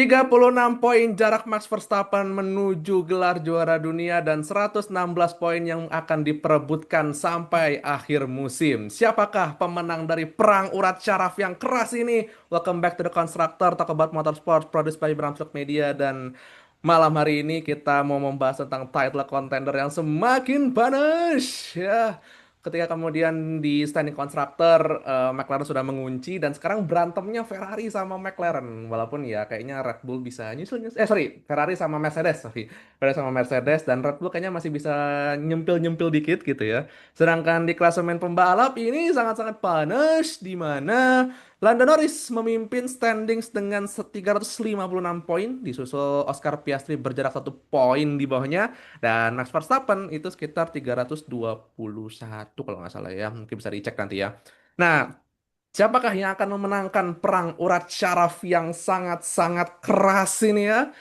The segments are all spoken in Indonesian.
36 poin jarak Max Verstappen menuju gelar juara dunia dan 116 poin yang akan diperebutkan sampai akhir musim. Siapakah pemenang dari perang urat syaraf yang keras ini? Welcome back to the Constructor, Talk About Motorsport, produced by Bramstok Media. Dan malam hari ini kita mau membahas tentang title contender yang semakin panas. Ya, ketika kemudian di standing constructor McLaren sudah mengunci dan sekarang berantemnya Ferrari sama McLaren, walaupun ya kayaknya Red Bull bisa nyusul nyusul, sorry, Ferrari sama Mercedes, sorry, Ferrari sama Mercedes, dan Red Bull kayaknya masih bisa nyempil nyempil dikit gitu ya. Sedangkan di klasemen pembalap ini sangat-sangat panas, di mana Lando Norris memimpin standings dengan 356 poin, disusul Oscar Piastri berjarak 1 poin di bawahnya, dan Max Verstappen itu sekitar 321 kalau nggak salah ya. Mungkin bisa dicek nanti ya. Nah, siapakah yang akan memenangkan perang urat syaraf yang sangat-sangat keras ini ya?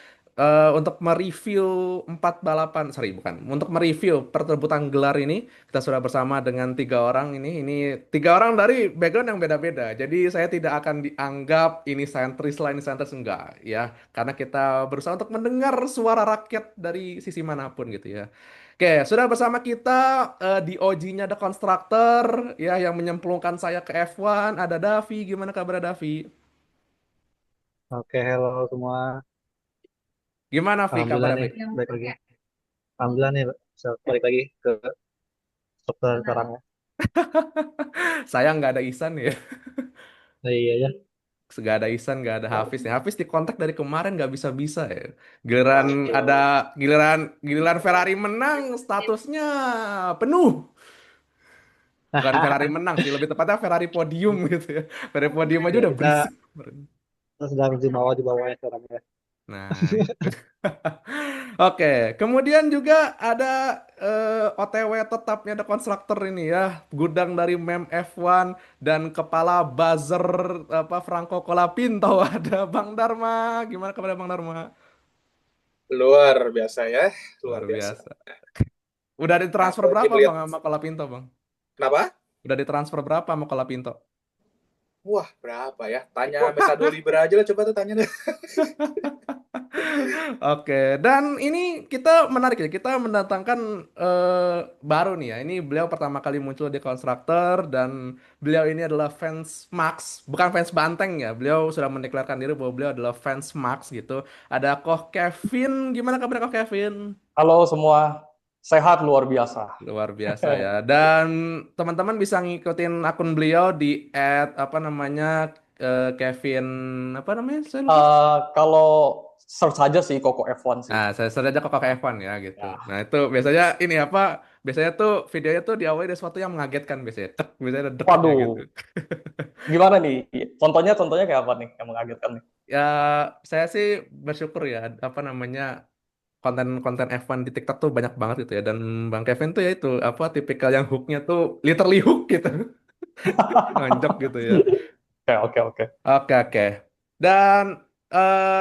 Untuk mereview 4 balapan, sorry bukan, untuk mereview pertempuran gelar ini, kita sudah bersama dengan 3 orang ini. Ini 3 orang dari background yang beda-beda. Jadi saya tidak akan dianggap ini sentris lah, ini sentris enggak ya. Karena kita berusaha untuk mendengar suara rakyat dari sisi manapun gitu ya. Oke, sudah bersama kita di OG-nya The Constructor ya yang menyemplungkan saya ke F1. Ada Davi, gimana kabar Davi? Oke, halo semua. Gimana Vi kabar Alhamdulillah nih, Vi? balik lagi. Alhamdulillah nih, bisa balik lagi ke struktur sekarang ya. Saya nggak ada Ihsan ya. Nah, iya ya. Nggak ada Ihsan, nggak ada Hafiz nih. Hafiz di kontak dari kemarin nggak bisa-bisa ya. Giliran ada giliran giliran Ferrari menang, statusnya penuh. Bukan Ferrari menang sih, lebih tepatnya Ferrari podium gitu ya. Ferrari podium aja Ya, udah kita, berisik. kita sedang di bawahnya sekarang ya. Nah, itu. Oke, kemudian juga ada OTW tetapnya ada konstruktor ini ya, gudang dari mem F1 dan kepala buzzer apa Franco Colapinto ada Bang Dharma. Gimana kabar Bang Dharma? Luar biasa ya, luar Luar biasa. biasa. Udah ditransfer Apalagi berapa melihat Bang sama Colapinto, Bang? kenapa? Udah ditransfer berapa sama Colapinto? Wah, berapa ya? Tanya Mesado Libre aja lah, coba tuh tanya deh. Oke, dan ini kita menarik ya, kita mendatangkan baru nih ya. Ini beliau pertama kali muncul di Constructor dan beliau ini adalah fans Max, bukan fans Banteng ya. Beliau sudah mendeklarasikan diri bahwa beliau adalah fans Max gitu. Ada Koh Kevin, gimana kabar Koh Kevin? Halo semua, sehat luar biasa. Luar biasa ya. Dan teman-teman bisa ngikutin akun beliau di apa namanya Kevin apa namanya? Saya lupa. Kalau search saja sih Koko F1 sih. Nah, saya search aja kok kakak Evan ya gitu. Ya. Nah, itu biasanya ini apa? Biasanya tuh videonya tuh diawali dari sesuatu yang mengagetkan biasanya. Tek, biasanya ada deknya gitu. Waduh, gimana nih? Contohnya kayak apa nih yang mengagetkan nih? Ya, saya sih bersyukur ya apa namanya konten-konten F1 di TikTok tuh banyak banget gitu ya. Dan Bang Kevin tuh ya itu apa tipikal yang hooknya tuh literally hook gitu. Nonjok gitu ya. Oke. Oke, oke. Dan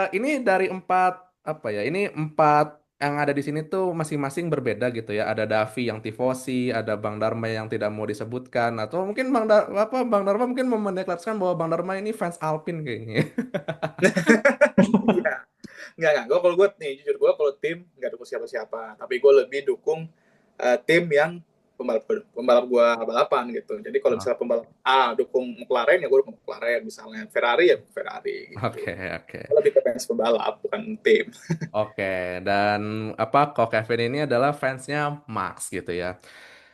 ini dari empat apa ya? Ini empat yang ada di sini tuh masing-masing berbeda gitu ya. Ada Davi yang tifosi, ada Bang Dharma yang tidak mau disebutkan, atau mungkin Bang Dharma mungkin mau mendeklarasikan bahwa Bang Dharma ini fans Alpine kayaknya. Iya. Enggak. Gue kalau gue nih, jujur gue kalau tim nggak dukung siapa-siapa. Tapi gue lebih dukung tim yang pembalap gue balapan gitu. Jadi kalau Oh, misalnya pembalap A dukung McLaren, ya gue dukung McLaren. Misalnya Ferrari, ya Ferrari gitu. oke, oke. Gue lebih ke fans pembalap, bukan tim. Oke, dan apa kok Kevin ini adalah fansnya Max gitu ya.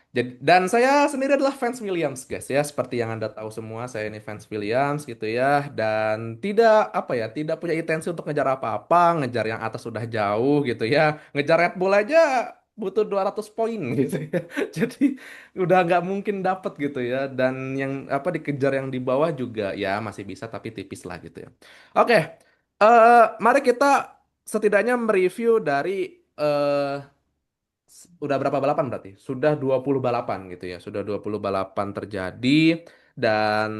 Jadi, dan saya sendiri adalah fans Williams, guys ya. Seperti yang Anda tahu semua, saya ini fans Williams gitu ya. Dan tidak apa ya, tidak punya intensi untuk ngejar apa-apa, ngejar yang atas sudah jauh gitu ya. Ngejar Red Bull aja butuh 200 poin gitu ya. Jadi udah nggak mungkin dapet gitu ya. Dan yang apa dikejar yang di bawah juga ya masih bisa tapi tipis lah gitu ya. Oke, mari kita setidaknya mereview dari udah berapa balapan berarti? Sudah 20 balapan gitu ya. Sudah 20 balapan terjadi dan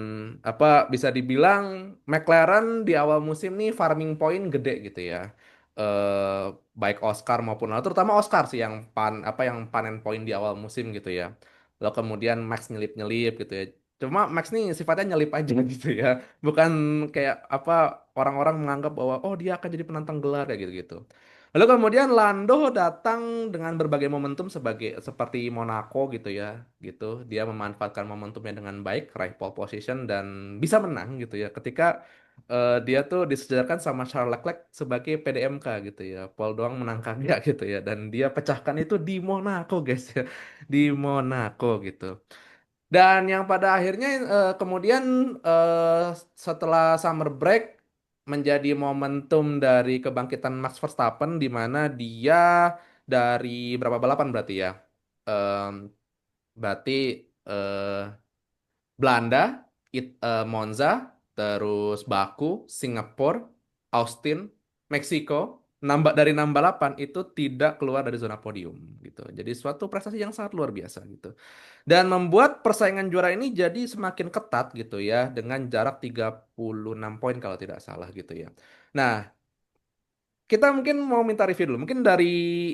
apa bisa dibilang McLaren di awal musim nih farming point gede gitu ya. Eh baik Oscar maupun terutama Oscar sih yang apa yang panen poin di awal musim gitu ya. Lalu kemudian Max nyelip-nyelip gitu ya. Cuma Max nih sifatnya nyelip aja gitu ya. Bukan kayak apa orang-orang menganggap bahwa oh dia akan jadi penantang gelar kayak gitu-gitu. Lalu kemudian Lando datang dengan berbagai momentum seperti Monaco gitu ya, gitu. Dia memanfaatkan momentumnya dengan baik, raih pole position dan bisa menang gitu ya. Ketika dia tuh disejarkan sama Charles Leclerc sebagai PDMK gitu ya. Pole doang menang kagak gitu ya. Dan dia pecahkan itu di Monaco guys ya. Di Monaco gitu. Dan yang pada akhirnya kemudian setelah summer break menjadi momentum dari kebangkitan Max Verstappen di mana dia dari berapa balapan berarti ya? Em, Berarti eh, Belanda, Monza, terus Baku, Singapura, Austin, Meksiko, nambah dari 6 balapan itu tidak keluar dari zona podium gitu. Jadi suatu prestasi yang sangat luar biasa gitu. Dan membuat persaingan juara ini jadi semakin ketat gitu ya dengan jarak 36 poin kalau tidak salah gitu ya. Nah, kita mungkin mau minta review dulu. Mungkin dari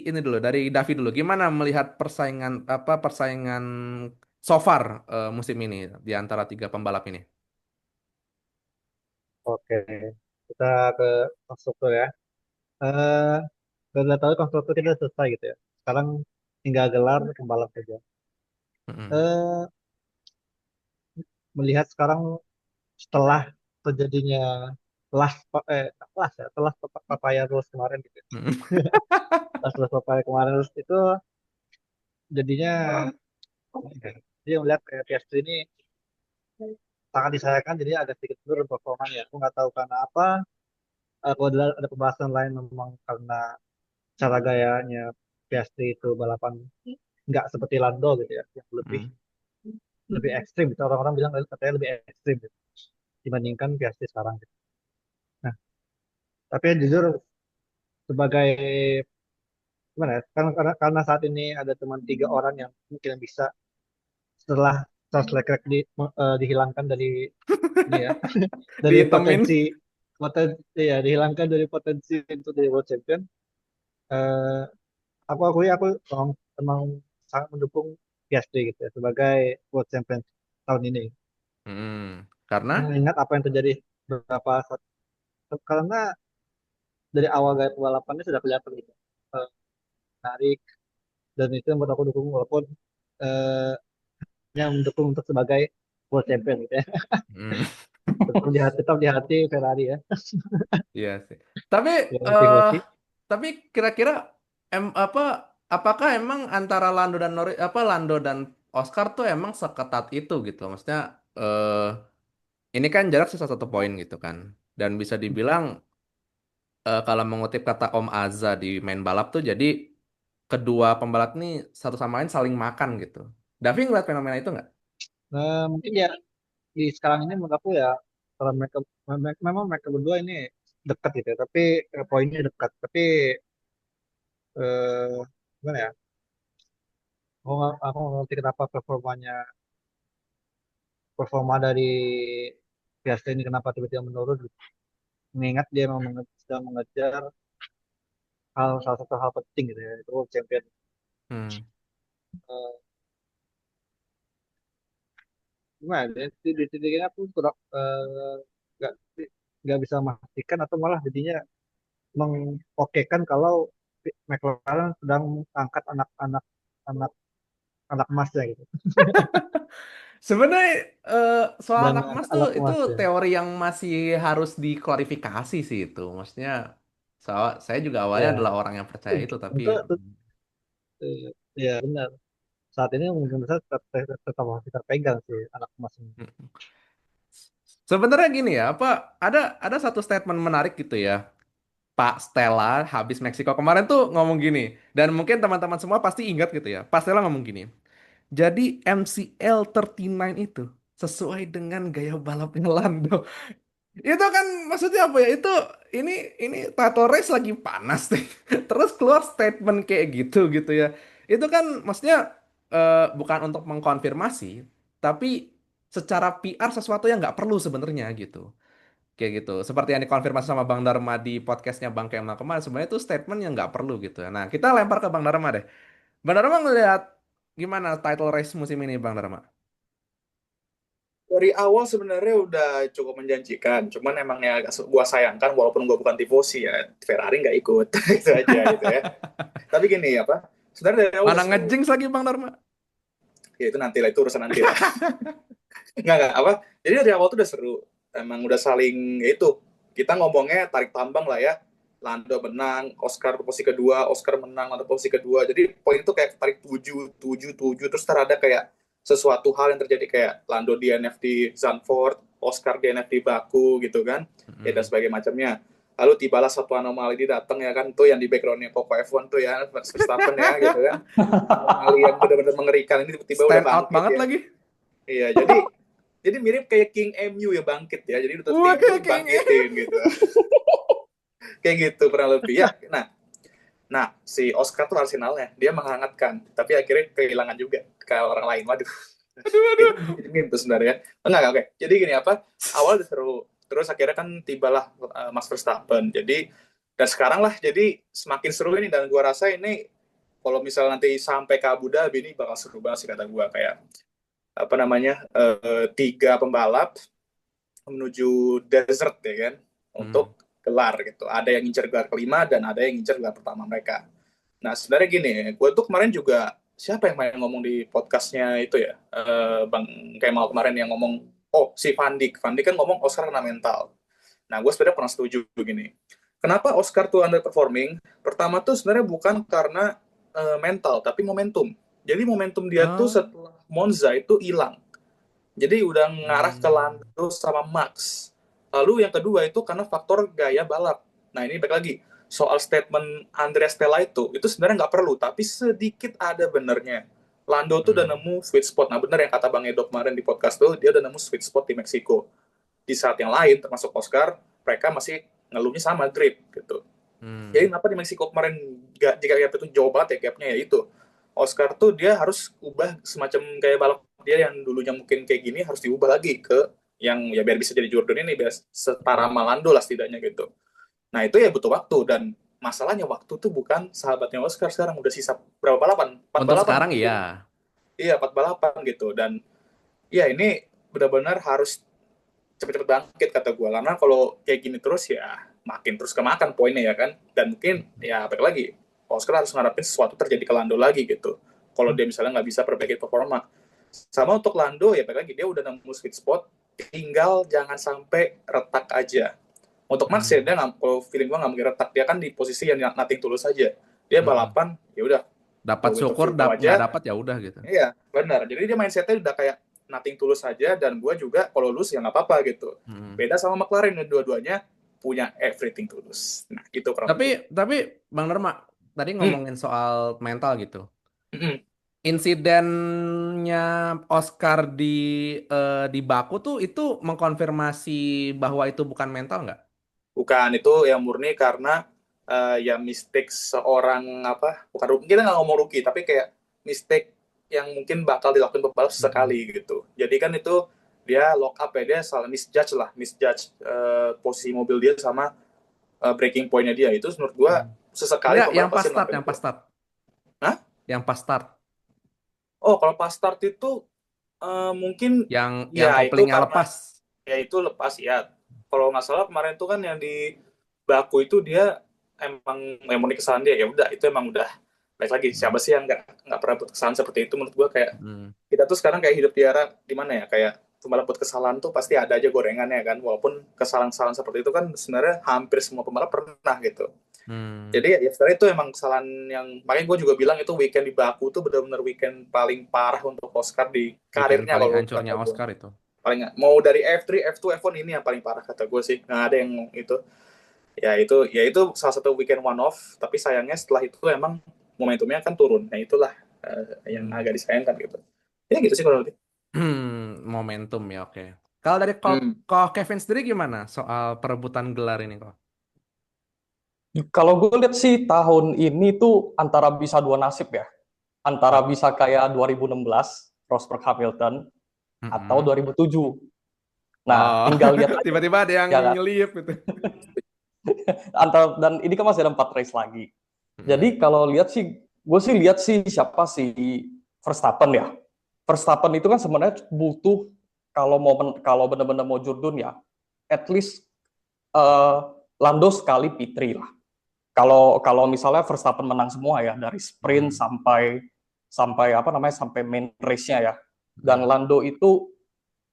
ini dulu, dari Davi dulu. Gimana melihat persaingan so far musim ini di antara 3 pembalap ini? Oke, kita ke konstruktor ya. Eh, Sudah tahu konstruktor kita udah selesai gitu ya. Sekarang tinggal gelar pembalap saja. Mm-mm. Eh, Melihat sekarang setelah terjadinya setelah papaya rules kemarin gitu. Ya. Mm-mm. Setelah papaya kemarin rules itu jadinya dia melihat kayak PS3 ini sangat disayangkan jadi agak sedikit menurun performanya. Aku nggak tahu karena apa. Kalau ada pembahasan lain memang karena cara gayanya PS3 itu balapan nggak seperti Lando gitu ya, yang lebih Mm. lebih ekstrim. Gitu. Orang-orang bilang katanya lebih ekstrim gitu, dibandingkan PS3 sekarang. Gitu. Nah, tapi yang jujur sebagai gimana ya? Karena saat ini ada cuma 3 orang yang mungkin bisa setelah Charles Leclerc dihilangkan dari ini ya, dari Dihitemin. potensi ya dihilangkan dari potensi untuk jadi world champion. Eh, aku akui aku emang sangat mendukung Piastri gitu ya sebagai world champion tahun ini. Mm. Karena Mengingat apa yang terjadi beberapa saat karena dari awal gaya pembalapannya sudah kelihatan gitu. Eh, Menarik dan itu yang buat aku dukung walaupun eh, yang mendukung untuk sebagai world champion gitu ya. mm, Tetap di hati Ferrari ya. iya sih. Tapi Ya eh Tifosi. tapi kira-kira apa apakah emang antara Lando dan Oscar tuh emang seketat itu gitu? Maksudnya ini kan jarak sisa 1 poin gitu kan. Dan bisa dibilang kalau mengutip kata Om Azza di main balap tuh jadi kedua pembalap ini satu sama lain saling makan gitu. Davi ngeliat fenomena itu nggak? Mungkin ya di sekarang ini menurut aku ya kalau memang mereka berdua ini dekat gitu ya, tapi poinnya dekat. Tapi eh, gimana ya? Aku nggak ngerti kenapa performa dari Piastri ini kenapa tiba-tiba menurun. Gitu. Mengingat dia memang sedang mengejar salah satu hal penting gitu ya, itu World Champion. Hmm. Eh, Gimana? Di titik ini aku kurang nggak nggak bisa memastikan atau malah jadinya mengokekan kalau McLaren sedang angkat anak-anak anak anak emasnya gitu. Sebenarnya soal Sedang anak emas mengangkat tuh anak itu emasnya. teori yang masih harus diklarifikasi sih itu. Maksudnya saya juga awalnya Ya, adalah orang yang percaya itu tapi tentu ya benar. Saat ini mungkin besar tetap harus kita pegang sih anak emas ini. mm, sebenarnya gini ya, ada satu statement menarik gitu ya. Pak Stella habis Meksiko kemarin tuh ngomong gini dan mungkin teman-teman semua pasti ingat gitu ya. Pak Stella ngomong gini. Jadi MCL 39 itu sesuai dengan gaya balapnya Lando. Itu kan maksudnya apa ya? Ini title race lagi panas nih. Terus keluar statement kayak gitu gitu ya. Itu kan maksudnya bukan untuk mengkonfirmasi, tapi secara PR sesuatu yang nggak perlu sebenarnya gitu. Kayak gitu. Seperti yang dikonfirmasi sama Bang Dharma di podcastnya Bang Kemal kemarin. Sebenarnya itu statement yang nggak perlu gitu. Nah, kita lempar ke Bang Dharma deh. Bang Dharma ngelihat gimana title race musim ini Bang Dharma? Dari awal sebenarnya udah cukup menjanjikan, cuman emang yang agak gua sayangkan walaupun gua bukan tifosi ya, Ferrari nggak ikut, itu aja gitu ya. Tapi gini apa? Sebenarnya dari awal Mana udah seru. ngejinx lagi Bang Dharma? Ya itu nanti lah, itu urusan nanti lah. Nggak apa. Jadi dari awal tuh udah seru. Emang udah saling ya itu. Kita ngomongnya tarik tambang lah ya. Lando menang, Oscar posisi kedua, Oscar menang, Lando posisi kedua. Jadi poin itu kayak tarik 7, 7, 7. Terus ntar ada kayak sesuatu hal yang terjadi kayak Lando DNF di Zandvoort, Oscar DNF di Baku gitu kan. Ya dan sebagai macamnya. Lalu tibalah satu anomali di datang ya kan, tuh yang di backgroundnya Coco F1 tuh ya, Max Verstappen ya gitu kan. Anomali yang benar-benar mengerikan ini tiba-tiba udah Stand out bangkit banget ya. lagi. Iya, jadi mirip kayak King MU ya bangkit ya. Jadi udah Wah, tim kayak bangkitin gitu. Kayak gitu kurang lebih ya. Nah, si Oscar tuh Arsenalnya, dia menghangatkan, tapi akhirnya kehilangan juga ke orang lain. Waduh, itu jadi meme tuh sebenarnya. Enggak, oke. Jadi gini apa? Awal udah seru, terus akhirnya kan tibalah Max Verstappen. Jadi dan sekarang lah, jadi semakin seru ini dan gua rasa ini kalau misalnya nanti sampai ke Abu Dhabi ini bakal seru banget sih kata gua kayak apa namanya 3 pembalap menuju desert ya kan untuk gelar gitu. Ada yang ngincer gelar kelima dan ada yang ngincer gelar pertama mereka. Nah sebenarnya gini, gue tuh kemarin juga siapa yang main ngomong di podcastnya itu ya, Bang Kemal kemarin yang ngomong, oh si Van Dijk kan ngomong Oscar kena mental. Nah gue sebenarnya pernah setuju begini. Kenapa Oscar tuh underperforming? Pertama tuh sebenarnya bukan karena mental, tapi momentum. Jadi momentum dia tuh Oh. setelah Monza itu hilang. Jadi udah ngarah ke Lando sama Max. Lalu yang kedua itu karena faktor gaya balap. Nah ini balik lagi soal statement Andrea Stella itu sebenarnya nggak perlu, tapi sedikit ada benernya. Lando tuh udah nemu sweet spot. Nah bener yang kata Bang Edo kemarin di podcast tuh, dia udah nemu sweet spot di Meksiko. Di saat yang lain, termasuk Oscar, mereka masih ngeluhnya sama grip gitu. Jadi kenapa di Meksiko kemarin jika gap itu jauh banget ya gapnya ya itu. Oscar tuh dia harus ubah semacam gaya balap dia yang dulunya mungkin kayak gini harus diubah lagi ke yang ya biar bisa jadi Jordan ini biar setara Malando lah setidaknya gitu. Nah itu ya butuh waktu dan masalahnya waktu tuh bukan sahabatnya Oscar sekarang udah sisa berapa balapan? 4 Untuk balapan. sekarang iya. Iya 4 balapan gitu dan ya ini benar-benar harus cepet-cepet bangkit kata gue karena kalau kayak gini terus ya makin terus kemakan poinnya ya kan dan mungkin ya balik lagi Oscar harus ngarepin sesuatu terjadi ke Lando lagi gitu kalau dia misalnya nggak bisa perbaiki performa sama untuk Lando ya balik lagi dia udah nemu sweet spot tinggal jangan sampai retak aja untuk Max ya dia nggak kalau feeling gue nggak mungkin retak dia kan di posisi yang nothing tulus aja dia balapan ya udah Dapat winter syukur, Turbo nggak aja. dapat ya udah gitu. Iya, benar. Jadi dia mindsetnya udah kayak nothing tulus saja dan gue juga kalau lulus ya nggak apa-apa gitu. Beda sama McLaren yang dua-duanya punya everything tulus. Nah, itu kurang lebih. Tapi Bang Dharma tadi Hmm. ngomongin soal mental gitu. Hmm. Insidennya Oscar di Baku tuh itu mengkonfirmasi bahwa itu bukan mental nggak? Bukan itu yang murni karena ya mistake seorang apa? Bukan rookie, kita nggak ngomong rookie, tapi kayak mistake yang mungkin bakal dilakukan pembalap sekali gitu. Jadi kan itu dia lock up ya, dia salah misjudge posisi mobil dia sama breaking point-nya dia itu menurut gua sesekali Enggak, yang pembalap pas pasti start, melakukan yang itu. pas start. Hah? Yang pas start, Oh, kalau pas start itu mungkin yang ya itu koplingnya karena lepas. ya itu lepas ya. Kalau nggak salah kemarin tuh kan yang di Baku itu dia emang murni kesalahan dia ya udah itu emang udah baik lagi siapa sih yang nggak pernah buat kesalahan seperti itu menurut gua kayak kita tuh sekarang kayak hidup di era di mana ya kayak pembalap buat kesalahan tuh pasti ada aja gorengannya kan walaupun kesalahan-kesalahan seperti itu kan sebenarnya hampir semua pembalap pernah gitu. Jadi ya sebenarnya itu emang kesalahan yang makanya gue juga bilang itu weekend di Baku tuh benar-benar weekend paling parah untuk Oscar di Weekend karirnya paling kalau hancurnya kata gue. Oscar itu. Paling mau dari F3, F2, F1 ini yang paling parah kata gue sih. Nggak ada yang itu. Ya itu salah satu weekend one off. Tapi sayangnya setelah itu emang momentumnya kan turun. Nah itulah yang agak disayangkan gitu. Ya gitu sih kalau lebih. Momentum ya, oke. Kalau dari kok Kevin sendiri gimana soal perebutan gelar ini kok? Kalau gue lihat sih tahun ini tuh antara bisa dua nasib ya. Antara bisa kayak 2016 Rosberg Hamilton atau 2007. Nah, tinggal lihat aja. Tiba-tiba ada yang Ya kan? nyelip gitu. Dan ini kan masih ada 4 race lagi. Jadi kalau lihat sih, gue sih lihat sih siapa sih Verstappen ya. Verstappen itu kan sebenarnya butuh kalau benar-benar mau jurdun ya, at least eh, Lando sekali P3 lah. Kalau misalnya Verstappen menang semua ya dari sprint sampai sampai apa namanya sampai main race-nya ya. Dan Lando itu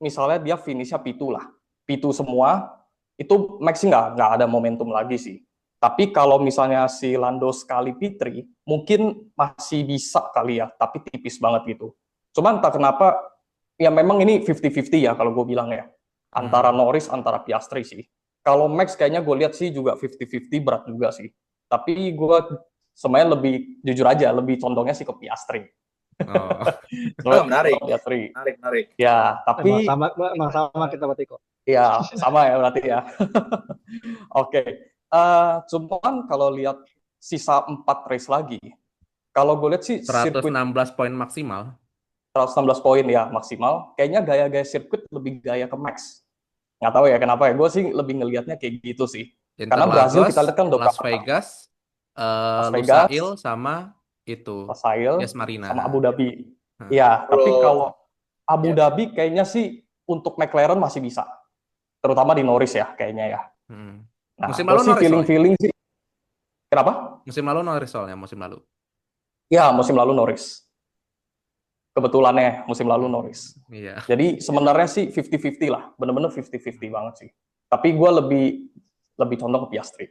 misalnya dia finishnya P2 lah. P2 semua itu Max nggak ada momentum lagi sih. Tapi kalau misalnya si Lando sekali P3 mungkin masih bisa kali ya, tapi tipis banget gitu. Cuman entah kenapa ya memang ini 50-50 ya kalau gue bilang ya. Antara Norris, antara Piastri sih. Kalau Max kayaknya gue lihat sih juga 50-50 berat juga sih. Tapi gue sebenarnya lebih jujur aja lebih condongnya sih ke Piastri. Oh. Oh, menarik. Piastri. Menarik. Ya, tapi Emang sama kita berarti kok. ya sama ya berarti ya. Oke. Cuman kalau lihat sisa 4 race lagi, kalau gue lihat sih sirkuit 116 poin maksimal. 116 poin ya maksimal. Kayaknya gaya-gaya sirkuit lebih gaya ke Max. Nggak tahu ya kenapa ya. Gue sih lebih ngelihatnya kayak gitu sih. Karena Brazil kita lihat kan udah Las berapa Vegas, Las Vegas, Lusail sama itu Losail, Yas Marina. sama Abu Dhabi. Nah. Ya, tapi Bro. kalau Abu Dhabi kayaknya sih untuk McLaren masih bisa. Terutama di Norris ya kayaknya ya. Nah, Musim gue lalu sih Norris feeling sih. Kenapa? Musim lalu Norris soalnya musim lalu. Ya, musim lalu Norris. Kebetulannya musim lalu Norris. Iya. Jadi sebenarnya sih 50-50 lah. Bener-bener 50-50 banget sih. Tapi gue lebih condong ke Piastri.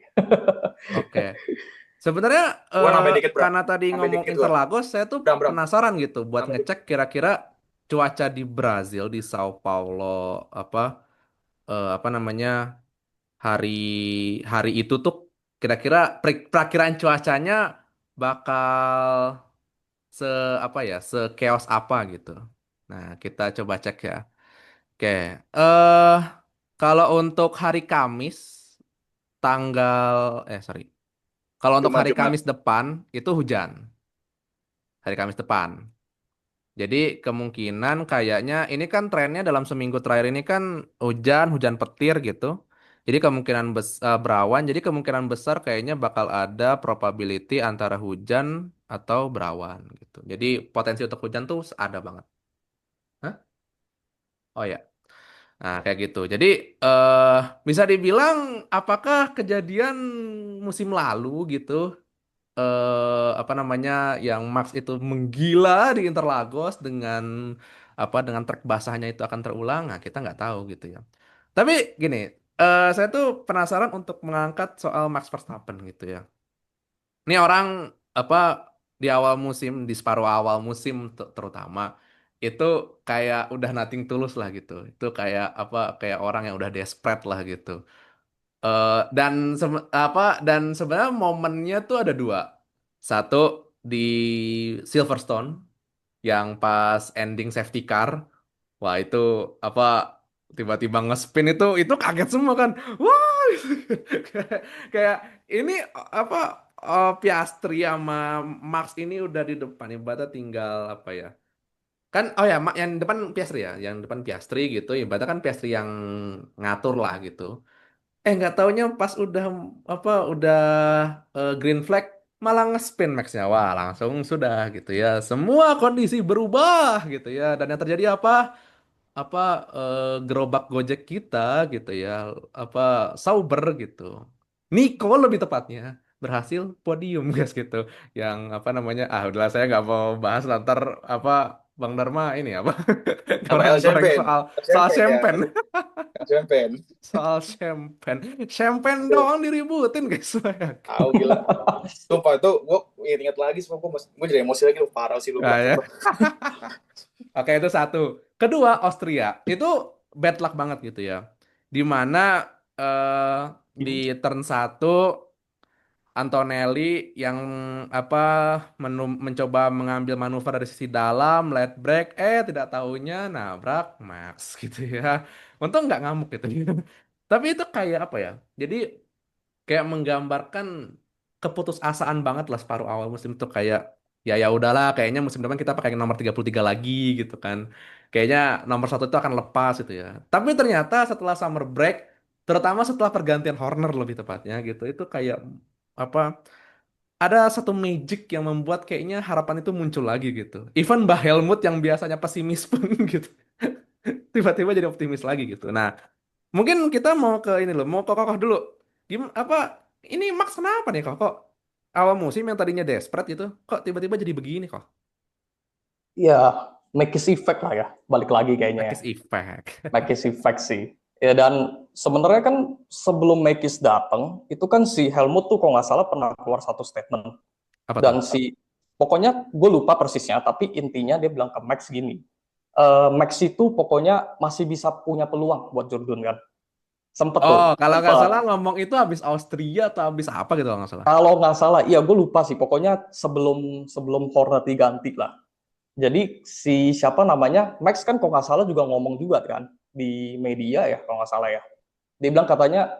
Oke. Sebenarnya Gua nambahin dikit, Bro. karena tadi Nambahin ngomong dikit, Interlagos, saya tuh Bram. penasaran gitu buat Nambahin. ngecek kira-kira cuaca di Brazil di Sao Paulo apa namanya hari itu tuh kira-kira perakiraan cuacanya bakal se apa ya chaos apa gitu. Nah, kita coba cek ya. Oke, kalau untuk hari Kamis sorry. Kalau untuk hari Jumat. Kamis depan itu hujan. Hari Kamis depan. Jadi kemungkinan kayaknya ini kan trennya dalam seminggu terakhir ini kan hujan petir gitu. Jadi berawan. Jadi kemungkinan besar kayaknya bakal ada probability antara hujan atau berawan gitu. Jadi potensi untuk hujan tuh ada banget. Hah? Oh ya. Nah, kayak gitu. Jadi eh bisa dibilang apakah kejadian musim lalu gitu apa namanya yang Max itu menggila di Interlagos dengan trek basahnya itu akan terulang, nah kita nggak tahu gitu ya. Tapi gini, saya tuh penasaran untuk mengangkat soal Max Verstappen gitu ya. Ini orang apa di awal musim, di separuh awal musim terutama itu kayak udah nothing tulus lah gitu. Itu kayak orang yang udah desperate lah gitu. Dan sebenarnya momennya tuh ada dua. Satu di Silverstone yang pas ending safety car, wah itu apa tiba-tiba ngespin itu kaget semua kan. Wah, kayak kayak ini apa Piastri sama Max ini udah di depan ibaratnya tinggal apa ya? Kan oh ya yang depan Piastri ya, yang depan Piastri gitu, ibaratnya kan Piastri yang ngatur lah gitu. Nggak taunya pas udah green flag malah ngespin Max-nya. Wah, langsung sudah gitu ya. Semua kondisi berubah gitu ya. Dan yang terjadi apa gerobak Gojek kita gitu ya. Apa Sauber gitu. Nico lebih tepatnya berhasil podium guys gitu. Yang apa namanya? Udahlah saya nggak mau bahas lantar apa Bang Dharma ini apa Apa El goreng-goreng Champagne? soal Ya. champagne. Champagne. Soal champagne doang diributin guys. Tahu gila. Sumpah tuh gue ingat lagi semua gue jadi emosi lagi lu parah sih lu. Nah, ya. Oke, itu satu. Kedua, Austria. Itu bad luck banget gitu ya. Di mana di turn satu Antonelli yang apa mencoba mengambil manuver dari sisi dalam, let break, tidak tahunya nabrak Max gitu ya. Untung nggak ngamuk gitu. Tapi itu kayak apa ya? Jadi kayak menggambarkan keputusasaan banget lah separuh awal musim tuh kayak ya udahlah kayaknya musim depan kita pakai nomor 33 lagi gitu kan. Kayaknya nomor satu itu akan lepas gitu ya. Tapi ternyata setelah summer break, terutama setelah pergantian Horner lebih tepatnya gitu, itu kayak apa ada satu magic yang membuat kayaknya harapan itu muncul lagi gitu. Even Mbah Helmut yang biasanya pesimis pun gitu tiba-tiba jadi optimis lagi gitu. Nah, mungkin kita mau ke ini loh, mau ke Kokoh dulu. Apa ini Max kenapa nih kok awal musim yang tadinya desperate gitu, kok tiba-tiba jadi begini kok? Ya, Makis effect lah ya, balik lagi kayaknya ya. Makis effect. Makis effect sih. Ya, dan sebenarnya kan sebelum Makis datang, itu kan si Helmut tuh kalau nggak salah pernah keluar satu statement. Apa tuh? Dan pokoknya gue lupa persisnya, tapi intinya dia bilang ke Max gini, Max itu pokoknya masih bisa punya peluang buat Jordan kan. Sempet Oh, tuh, kalau nggak salah sempet. ngomong itu habis Austria atau habis apa gitu kalau nggak salah. Kalau nggak salah, iya gue lupa sih. Pokoknya sebelum sebelum Hornet diganti lah. Jadi si siapa namanya Max kan kalau nggak salah juga ngomong juga kan di media ya kalau nggak salah ya. Dia bilang katanya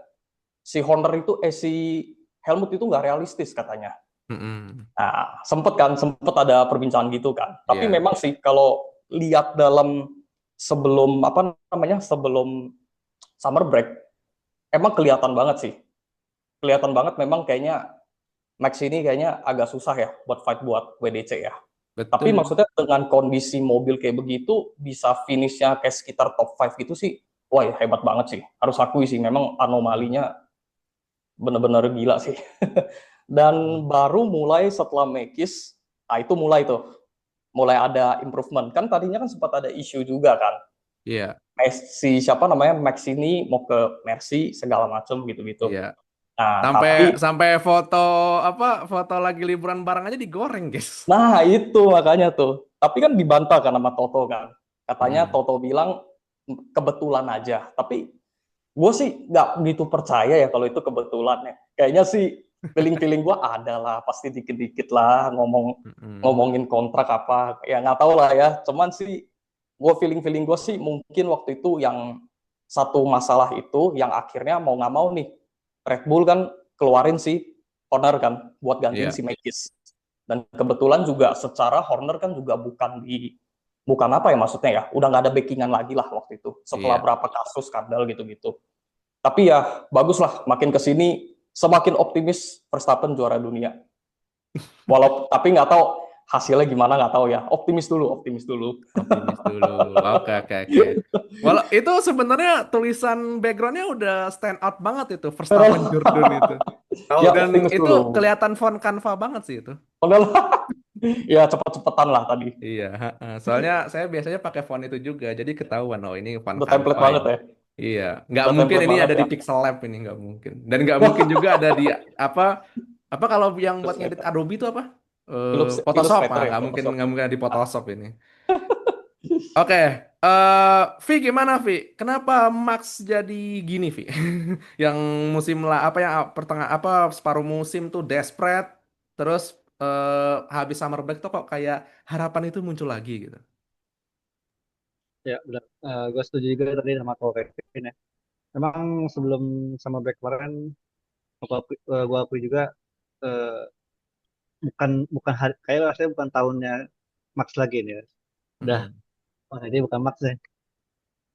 si Helmut itu nggak realistis katanya. Mm-mm. Nah, sempet ada perbincangan gitu kan. Tapi Iya. memang sih kalau lihat dalam sebelum apa namanya sebelum summer break emang kelihatan banget sih. Kelihatan banget memang kayaknya Max ini kayaknya agak susah ya buat fight buat WDC ya. Tapi Betul. maksudnya dengan kondisi mobil kayak begitu bisa finishnya kayak sekitar top 5 gitu sih. Wah, ya hebat banget sih. Harus akui sih memang anomalinya bener-bener gila sih. Dan baru mulai setelah Mekis, nah itu mulai ada improvement. Kan tadinya kan sempat ada isu juga kan. Iya, Si siapa namanya Max ini mau ke Mercy segala macam gitu-gitu. iya. Nah, Sampai tapi sampai foto lagi liburan bareng aja digoreng, guys. itu makanya tuh. Tapi kan dibantah kan sama Toto kan. Katanya Mm. Toto bilang kebetulan aja. Tapi gue sih nggak begitu percaya ya kalau itu kebetulan ya. Kayaknya sih feeling-feeling gue ada lah, pasti dikit-dikit lah Mm-mm. ngomongin kontrak apa. Ya nggak tahu lah ya. Cuman sih gue feeling-feeling gue sih mungkin waktu itu yang satu masalah itu yang akhirnya mau nggak mau nih Red Bull kan keluarin si Horner kan buat gantiin Iya, si Magis. Dan kebetulan juga secara Horner kan juga bukan apa ya maksudnya ya, udah nggak ada backingan lagi lah waktu itu setelah iya. berapa kasus skandal gitu-gitu. Tapi ya bagus lah, makin kesini semakin optimis Verstappen juara dunia. Tapi nggak tahu hasilnya gimana nggak tahu ya. Optimis dulu. Optimis dulu. Oke, oke, oke. Walau itu sebenarnya tulisan backgroundnya udah stand out banget itu, Verstappen Jordan itu. Oh, Ya udah. Dan optimis itu dulu. kelihatan font Canva banget sih itu. Udah lah. Ya cepet-cepetan lah tadi. Iya, soalnya saya biasanya pakai font itu juga, jadi ketahuan oh ini font Udah template Canva banget ini. ya. Iya, nggak Udah mungkin template ini banget ada di ya. Pixel Lab ini nggak mungkin. Dan nggak mungkin juga ada di apa apa kalau yang buat ngedit Illustrator. Adobe itu apa? Photoshop, Illustrator ya, Photoshop. nggak mungkin ada di Ah, Photoshop ini. Oke, Vi gimana Vi? Kenapa Max jadi gini Vi? Yang musim lah apa yang separuh musim tuh desperate, terus habis summer break tuh kok kayak harapan itu muncul lagi gitu. Ya, udah. Gue setuju juga tadi sama Ko Kevin ya. Memang sebelum sama break kemarin, gue akui juga eh, bukan bukan hari, kayak rasanya bukan tahunnya Max lagi nih ya. Udah, Mm-mm. oh ini bukan Max deh.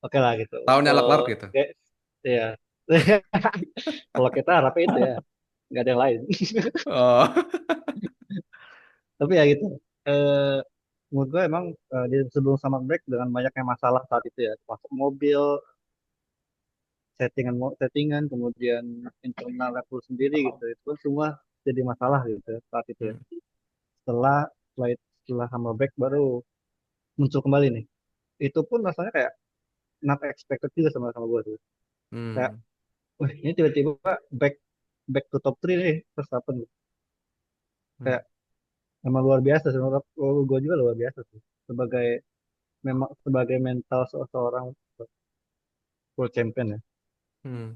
Oke lah gitu. Tahunnya Kalau Leclerc gitu. kayak ya, kalau kita harapnya itu ya, nggak ada yang lain. Oh, Tapi ya gitu. Eh, Menurut gue emang di sebelum summer break dengan banyaknya masalah saat itu ya, masuk mobil, settingan, kemudian internal Red sendiri gitu, itu kan semua jadi masalah gitu ya, saat itu ya. hmm, Setelah setelah, setelah summer break baru muncul kembali nih. Itu pun rasanya kayak not expected juga sama gue tuh. Kayak, hmm, wah ini tiba-tiba back back to top 3 nih Verstappen. hmm, Kayak emang luar biasa sih, menurut gue juga luar biasa sih. Sebagai memang sebagai mental seorang world champion ya. hmm.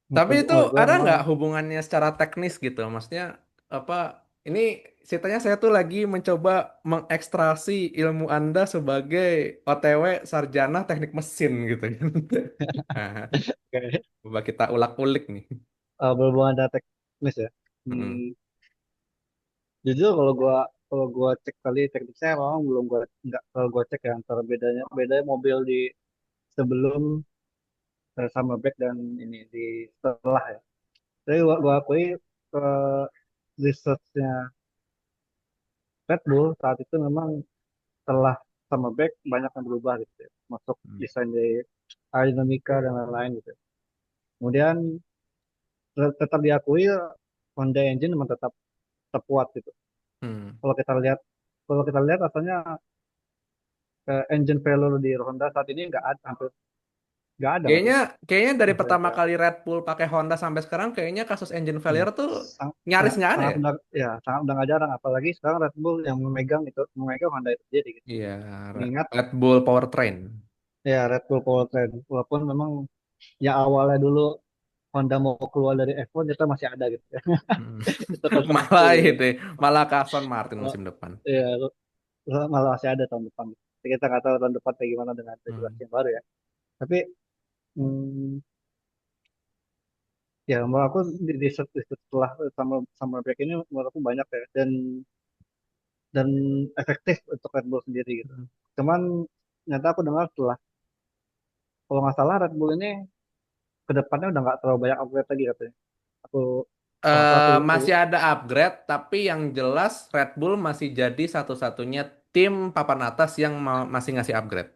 Tapi itu Menurut gue ada memang nggak hubungannya secara teknis gitu? Maksudnya apa? Ini ceritanya saya tuh lagi mencoba mengekstrasi ilmu Anda sebagai OTW sarjana teknik mesin gitu kan. Nah, kayak coba kita ulak-ulik nih. berhubungan dengan teknis ya. Mm-mm. Hmm, jujur kalau gua cek kali teknisnya memang belum gua nggak kalau gua cek ya antara bedanya mobil di sebelum summer break dan ini di setelah ya. Tapi gua akui eh, researchnya Red Bull saat itu memang setelah sama back banyak yang berubah gitu ya. Masuk Hmm. desain dari aerodinamika dan lain-lain gitu. Kemudian tetap diakui Honda engine memang tetap tetap kuat gitu. Hmm. Kalau kita lihat kalau kita lihat asalnya engine failure di Honda saat ini nggak ada, hampir nggak ada nggak Kayaknya sih? kayaknya dari Engine pertama failure. kali Red Bull pakai Honda sampai sekarang kayaknya kasus engine Ya, failure tuh nyaris nggak ada sangat ya? udah ya sangat udah nggak jarang, apalagi sekarang Red Bull yang memegang Honda itu jadi gitu. Iya, Mengingat Red Bull Powertrain. ya Red Bull Powertrain walaupun memang ya awalnya dulu Honda mau keluar dari F1 kita masih ada gitu ya. Hmm. Itu konsepnya Malah gitu. itu, malah ke Aston Martin Oh, musim depan. ya malah masih ada tahun depan. Jadi kita nggak tahu tahun depan kayak gimana dengan regulasi Hmm. yang baru ya. Tapi hmm, ya menurut aku di setelah sama sama break ini menurut aku banyak ya dan efektif untuk Red Bull sendiri gitu. Cuman ternyata aku dengar setelah kalau nggak salah Red Bull ini kedepannya udah nggak terlalu banyak upgrade lagi katanya. Aku kalau nggak salah Masih ada upgrade, tapi yang jelas Red Bull masih jadi satu-satunya tim papan atas yang masih ngasih upgrade.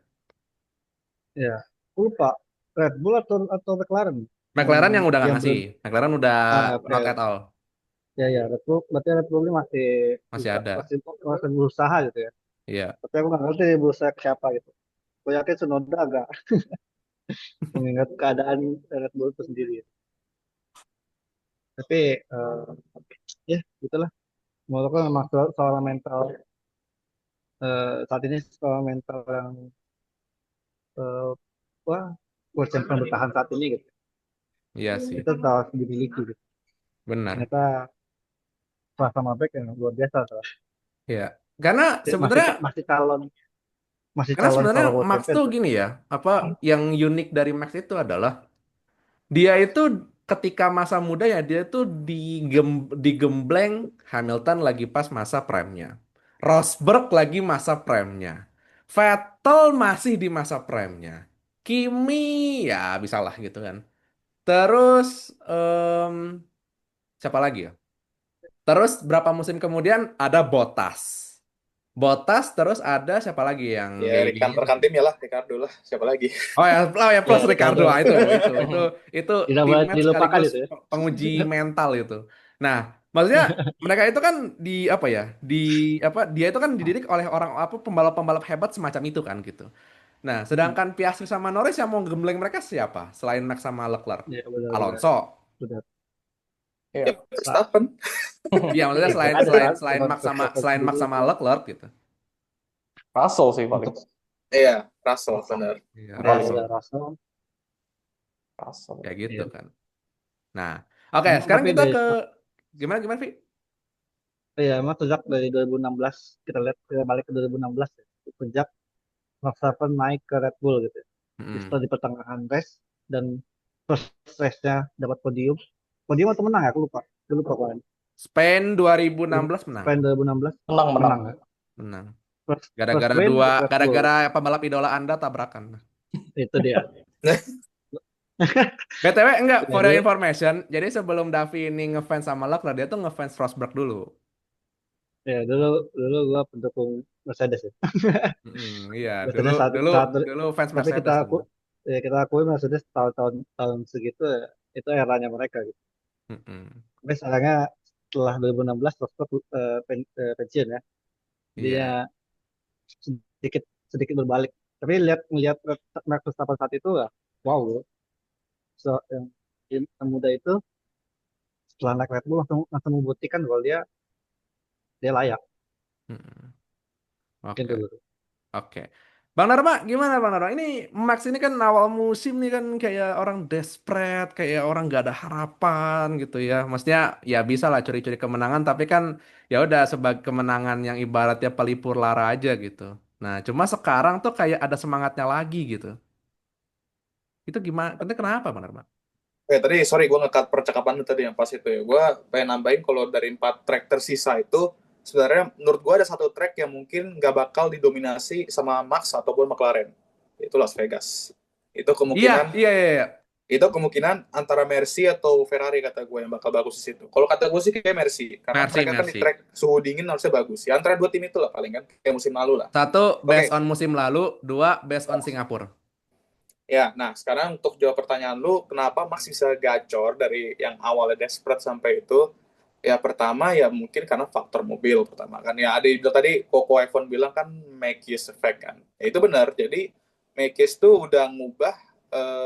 ya aku lupa Red Bull atau McLaren yang McLaren yang udah nggak yang ngasih. belum McLaren udah oke. not at all. Ya Red Bull berarti Red Bull ini masih Masih bisa ada. masih berusaha gitu ya. Iya. Tapi aku nggak ngerti berusaha ke siapa gitu. Aku yakin Tsunoda agak mengingat keadaan Red Bull itu sendiri. Tapi ya gitulah. Menurutku memang soal mental saat ini soal mental yang eh, wah World Champion bertahan saat ini gitu. Iya sih. Itu harus dimiliki gitu. Benar. Ternyata setelah sama back yang luar biasa salah. Iya. Karena Masih sebenarnya masih karena calon sebenarnya kalau World Max Champion tuh tuh. gini ya, apa yang unik dari Max itu adalah dia itu ketika masa muda ya dia tuh digembleng Hamilton lagi pas masa prime-nya. Rosberg lagi masa prime-nya. Vettel masih di masa prime-nya. Kimi ya bisa lah gitu kan. Terus siapa lagi ya? Terus berapa musim kemudian ada Bottas. Bottas terus ada siapa lagi yang Ya, gaya-gayanya rekan gitu. tim ya lah, Ricardo lah. Siapa lagi? Oh ya plus Ya Ricardo. Ah, Ricardo itu tidak boleh teammate dilupakan sekaligus itu ya. penguji mental itu. Nah, maksudnya mereka itu kan di apa ya? Di apa dia itu kan dididik oleh orang apa pembalap-pembalap hebat semacam itu kan gitu. Nah, Hmm. sedangkan Piastri sama Norris yang mau gembleng mereka siapa? Selain Max sama Leclerc. Ya benar-benar Alonso. benar. Ya, Iya. Nah, Verstappen. Iya, maksudnya nggak selain ada selain kan selain Max sama Verstappen selain Max sendiri sama Leclerc gitu. Russell sih paling. untuk Iya, Russell benar. Iya, ya Russell ya Paling Russell Russell. kayak gitu ya. kan. Nah, oke, Emang sekarang tapi kita dari ke gimana gimana Vi? ya emang sejak dari 2016 kita balik ke 2016 ya. Sejak Verstappen naik ke Red Bull gitu ya. Mm-mm. Setelah di pertengahan race dan first race-nya dapat podium. Podium atau menang ya? Aku lupa kemarin. Spain 2016 menang. Spain 2016 Menang-menang. menang ya. Menang. First win untuk Red Bull. Gara-gara pembalap idola Anda tabrakan. Itu dia. BTW enggak, Ya for your dulu, information, jadi sebelum Davi ini ngefans sama Leclerc, dia tuh ngefans Rosberg dulu. ya dulu gua pendukung Mercedes ya. Iya, dulu Mercedes saat dulu saat dulu fans tapi Mercedes dulu. kita akui Mercedes tahun segitu ya, itu eranya mereka gitu. Mm-mm. Tapi sayangnya setelah 2016 Rosberg pensiun ya. Dia Iya. sedikit sedikit berbalik. Tapi melihat Max Verstappen saat itu ya, wow, bro. Yang muda itu setelah naik Red Bull langsung langsung membuktikan bahwa dia layak. Mm-mm. Mungkin Oke. dulu. Oke. Bang Dharma, gimana Bang Dharma? Ini Max ini kan awal musim nih kan kayak orang desperate, kayak orang gak ada harapan gitu ya. Maksudnya ya bisa lah curi-curi kemenangan, tapi kan ya udah sebagai kemenangan yang ibaratnya pelipur lara aja gitu. Nah, cuma sekarang tuh kayak ada semangatnya lagi gitu. Itu gimana? Kenapa Bang Dharma? Tadi sorry gue nge-cut percakapan lu tadi yang pas itu ya. Gue pengen nambahin kalau dari 4 track tersisa itu sebenarnya menurut gue ada satu track yang mungkin nggak bakal didominasi sama Max ataupun McLaren. Itu Las Vegas. Itu Iya, kemungkinan iya, iya, iya. Itu kemungkinan antara Mercy atau Ferrari kata gue yang bakal bagus di situ. Kalau kata gue sih kayak Mercy, karena Mercy, mereka kan di Mercy. track suhu dingin harusnya bagus. Ya antara dua tim itu lah paling kan, kayak musim lalu lah. Satu, based Oke, on musim lalu. Dua, based on Singapura. ya. Nah, sekarang untuk jawab pertanyaan lu, kenapa Max bisa gacor dari yang awalnya desperate sampai itu? Ya pertama ya mungkin karena faktor mobil pertama kan. Ya ada tadi Coco F1 bilang kan Mekis effect kan. Ya, itu benar. Jadi Mekis tuh udah ngubah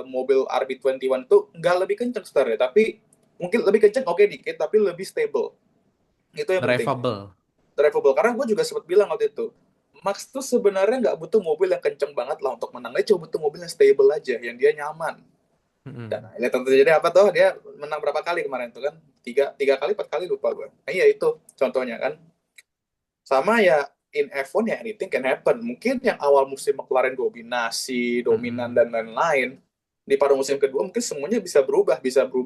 mobil RB21 tuh nggak lebih kenceng sebenarnya, tapi mungkin lebih kenceng oke dikit, tapi lebih stable. Itu yang penting. Drivable. Drivable. Karena gue juga sempat bilang waktu itu, Max tuh sebenarnya nggak butuh mobil yang kenceng banget lah untuk menang. Dia cuma butuh mobil yang stable aja, yang dia nyaman. Dan Mm-mm. lihat terjadi apa tuh, dia menang berapa kali kemarin tuh kan, tiga kali 4 kali lupa gue. Nah iya itu contohnya kan. Sama ya, in F1 ya anything can happen. Mungkin yang awal musim McLaren dominasi dominan Mm-mm. dan lain-lain, di paruh musim kedua mungkin semuanya bisa berubah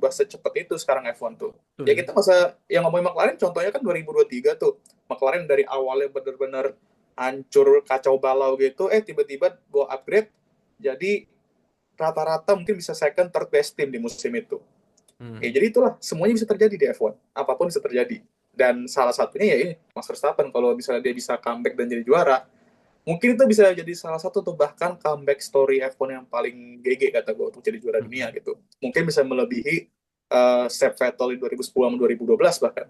secepat itu sekarang F1 tuh. Ya Betul. kita masa yang ngomongin McLaren contohnya kan 2023 tuh, McLaren dari awalnya bener-bener hancur kacau balau gitu, tiba-tiba bawa upgrade jadi rata-rata mungkin bisa second, third best team di musim itu. Mm. Jadi itulah, semuanya bisa terjadi di F1. Apapun bisa terjadi. Dan salah satunya ya ini, Max Verstappen. Kalau misalnya dia bisa comeback dan jadi juara, mungkin itu bisa jadi salah satu tuh bahkan comeback story F1 yang paling GG kata gue untuk jadi juara dunia Mm-mm. gitu. Mungkin bisa melebihi Seb Vettel di 2010 sama 2012 bahkan.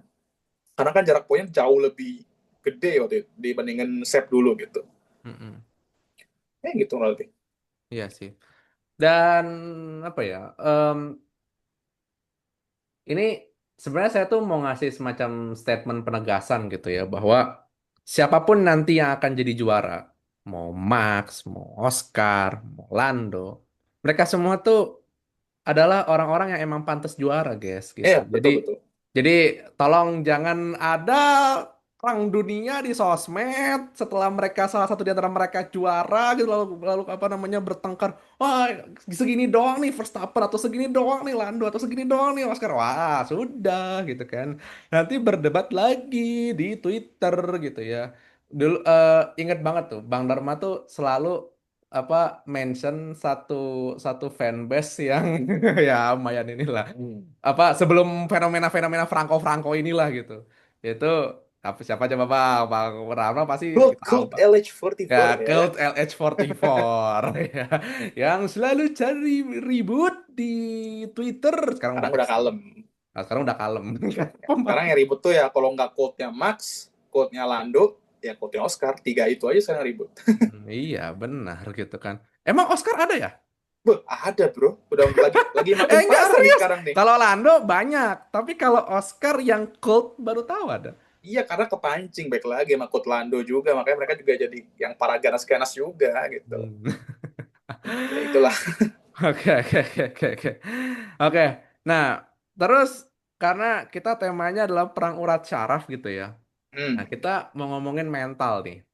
Karena kan jarak poinnya jauh lebih gede waktu itu dibandingin Seb dulu gitu. Mm-mm. Gitu lebih. Iya sih. Dan apa ya? Ini sebenarnya saya tuh mau ngasih semacam statement penegasan gitu ya, bahwa siapapun nanti yang akan jadi juara, mau Max, mau Oscar, mau Lando, mereka semua tuh adalah orang-orang yang emang pantas juara, guys, gitu. Iya, Jadi, betul-betul. jadi tolong jangan ada perang dunia di sosmed setelah mereka salah satu di antara mereka juara gitu, lalu apa namanya bertengkar, wah segini doang nih Verstappen, atau segini doang nih Lando, atau segini doang nih Oscar. Wah, sudah gitu kan. Nanti berdebat lagi di Twitter gitu ya. Dulu ingat banget tuh Bang Dharma tuh selalu apa mention satu satu fanbase yang ya lumayan inilah, apa sebelum fenomena-fenomena Franco-Franco inilah gitu. Itu apa, siapa coba Bang Rama pasti tahu Cult Pak. Ya, LH44 ya. Cult LH44 ya, yang selalu cari ribut di Twitter. Sekarang udah Sekarang udah exit. kalem. Nah, sekarang udah kalem. Ya, sekarang yang ribut tuh ya kalau nggak quote-nya Max, quote-nya Lando, ya quote-nya Oscar. Tiga itu aja sekarang ribut. Iya, benar gitu kan. Emang Oscar ada ya? Beuh, ada bro. Udah lagi makin Enggak, parah nih serius. sekarang nih. Kalau Lando banyak, tapi kalau Oscar yang cult baru tahu ada. Iya, karena kepancing baik lagi sama quote Lando juga. Makanya mereka juga jadi yang para ganas-ganas juga gitu. Hmm. Ya itulah. Oke, oke, oke, oke, oke. Oke, nah terus karena kita temanya adalah perang urat syaraf gitu ya. Nah, Hmm. kita mau ngomongin mental nih.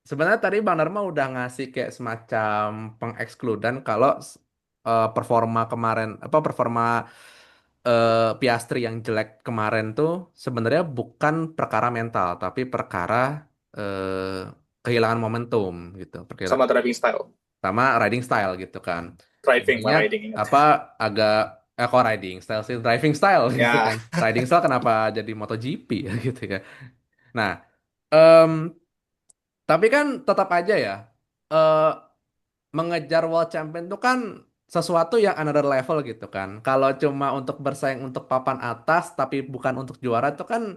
Sebenarnya tadi Bang Dharma udah ngasih kayak semacam pengekskludan kalau performa kemarin, apa performa Piastri yang jelek kemarin tuh sebenarnya bukan perkara mental, tapi perkara eh, kehilangan momentum gitu, Sama driving style. sama riding style gitu kan. Driving, Intinya mah riding ingat. apa agak kok riding style sih, driving style gitu Ya, kan. Riding style kenapa jadi MotoGP ya gitu ya. Nah, em, tapi kan tetap aja ya, eh, mengejar world champion itu kan sesuatu yang another level gitu kan. Kalau cuma untuk bersaing untuk papan atas tapi bukan untuk juara itu kan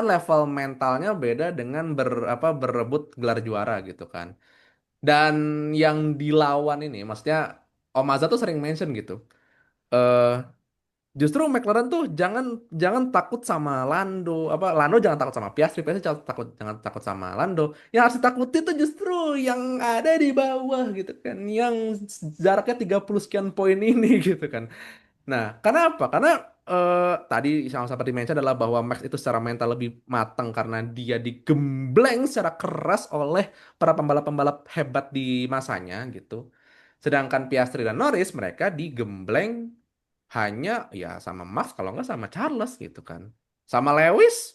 level mentalnya beda dengan berebut gelar juara gitu kan. Dan yang dilawan ini maksudnya Om Azza tuh sering mention gitu. Eh Justru McLaren tuh jangan jangan takut sama Lando, apa Lando jangan takut sama Piastri, Piastri jangan takut sama Lando. Yang harus ditakuti tuh justru yang ada di bawah gitu kan, yang jaraknya 30 sekian poin ini gitu kan. Nah, karena apa? Karena tadi yang seperti mention adalah bahwa Max itu secara mental lebih matang karena dia digembleng secara keras oleh para pembalap-pembalap hebat di masanya gitu. Sedangkan Piastri dan Norris mereka digembleng hanya ya sama Max kalau nggak sama Charles gitu kan. Sama Lewis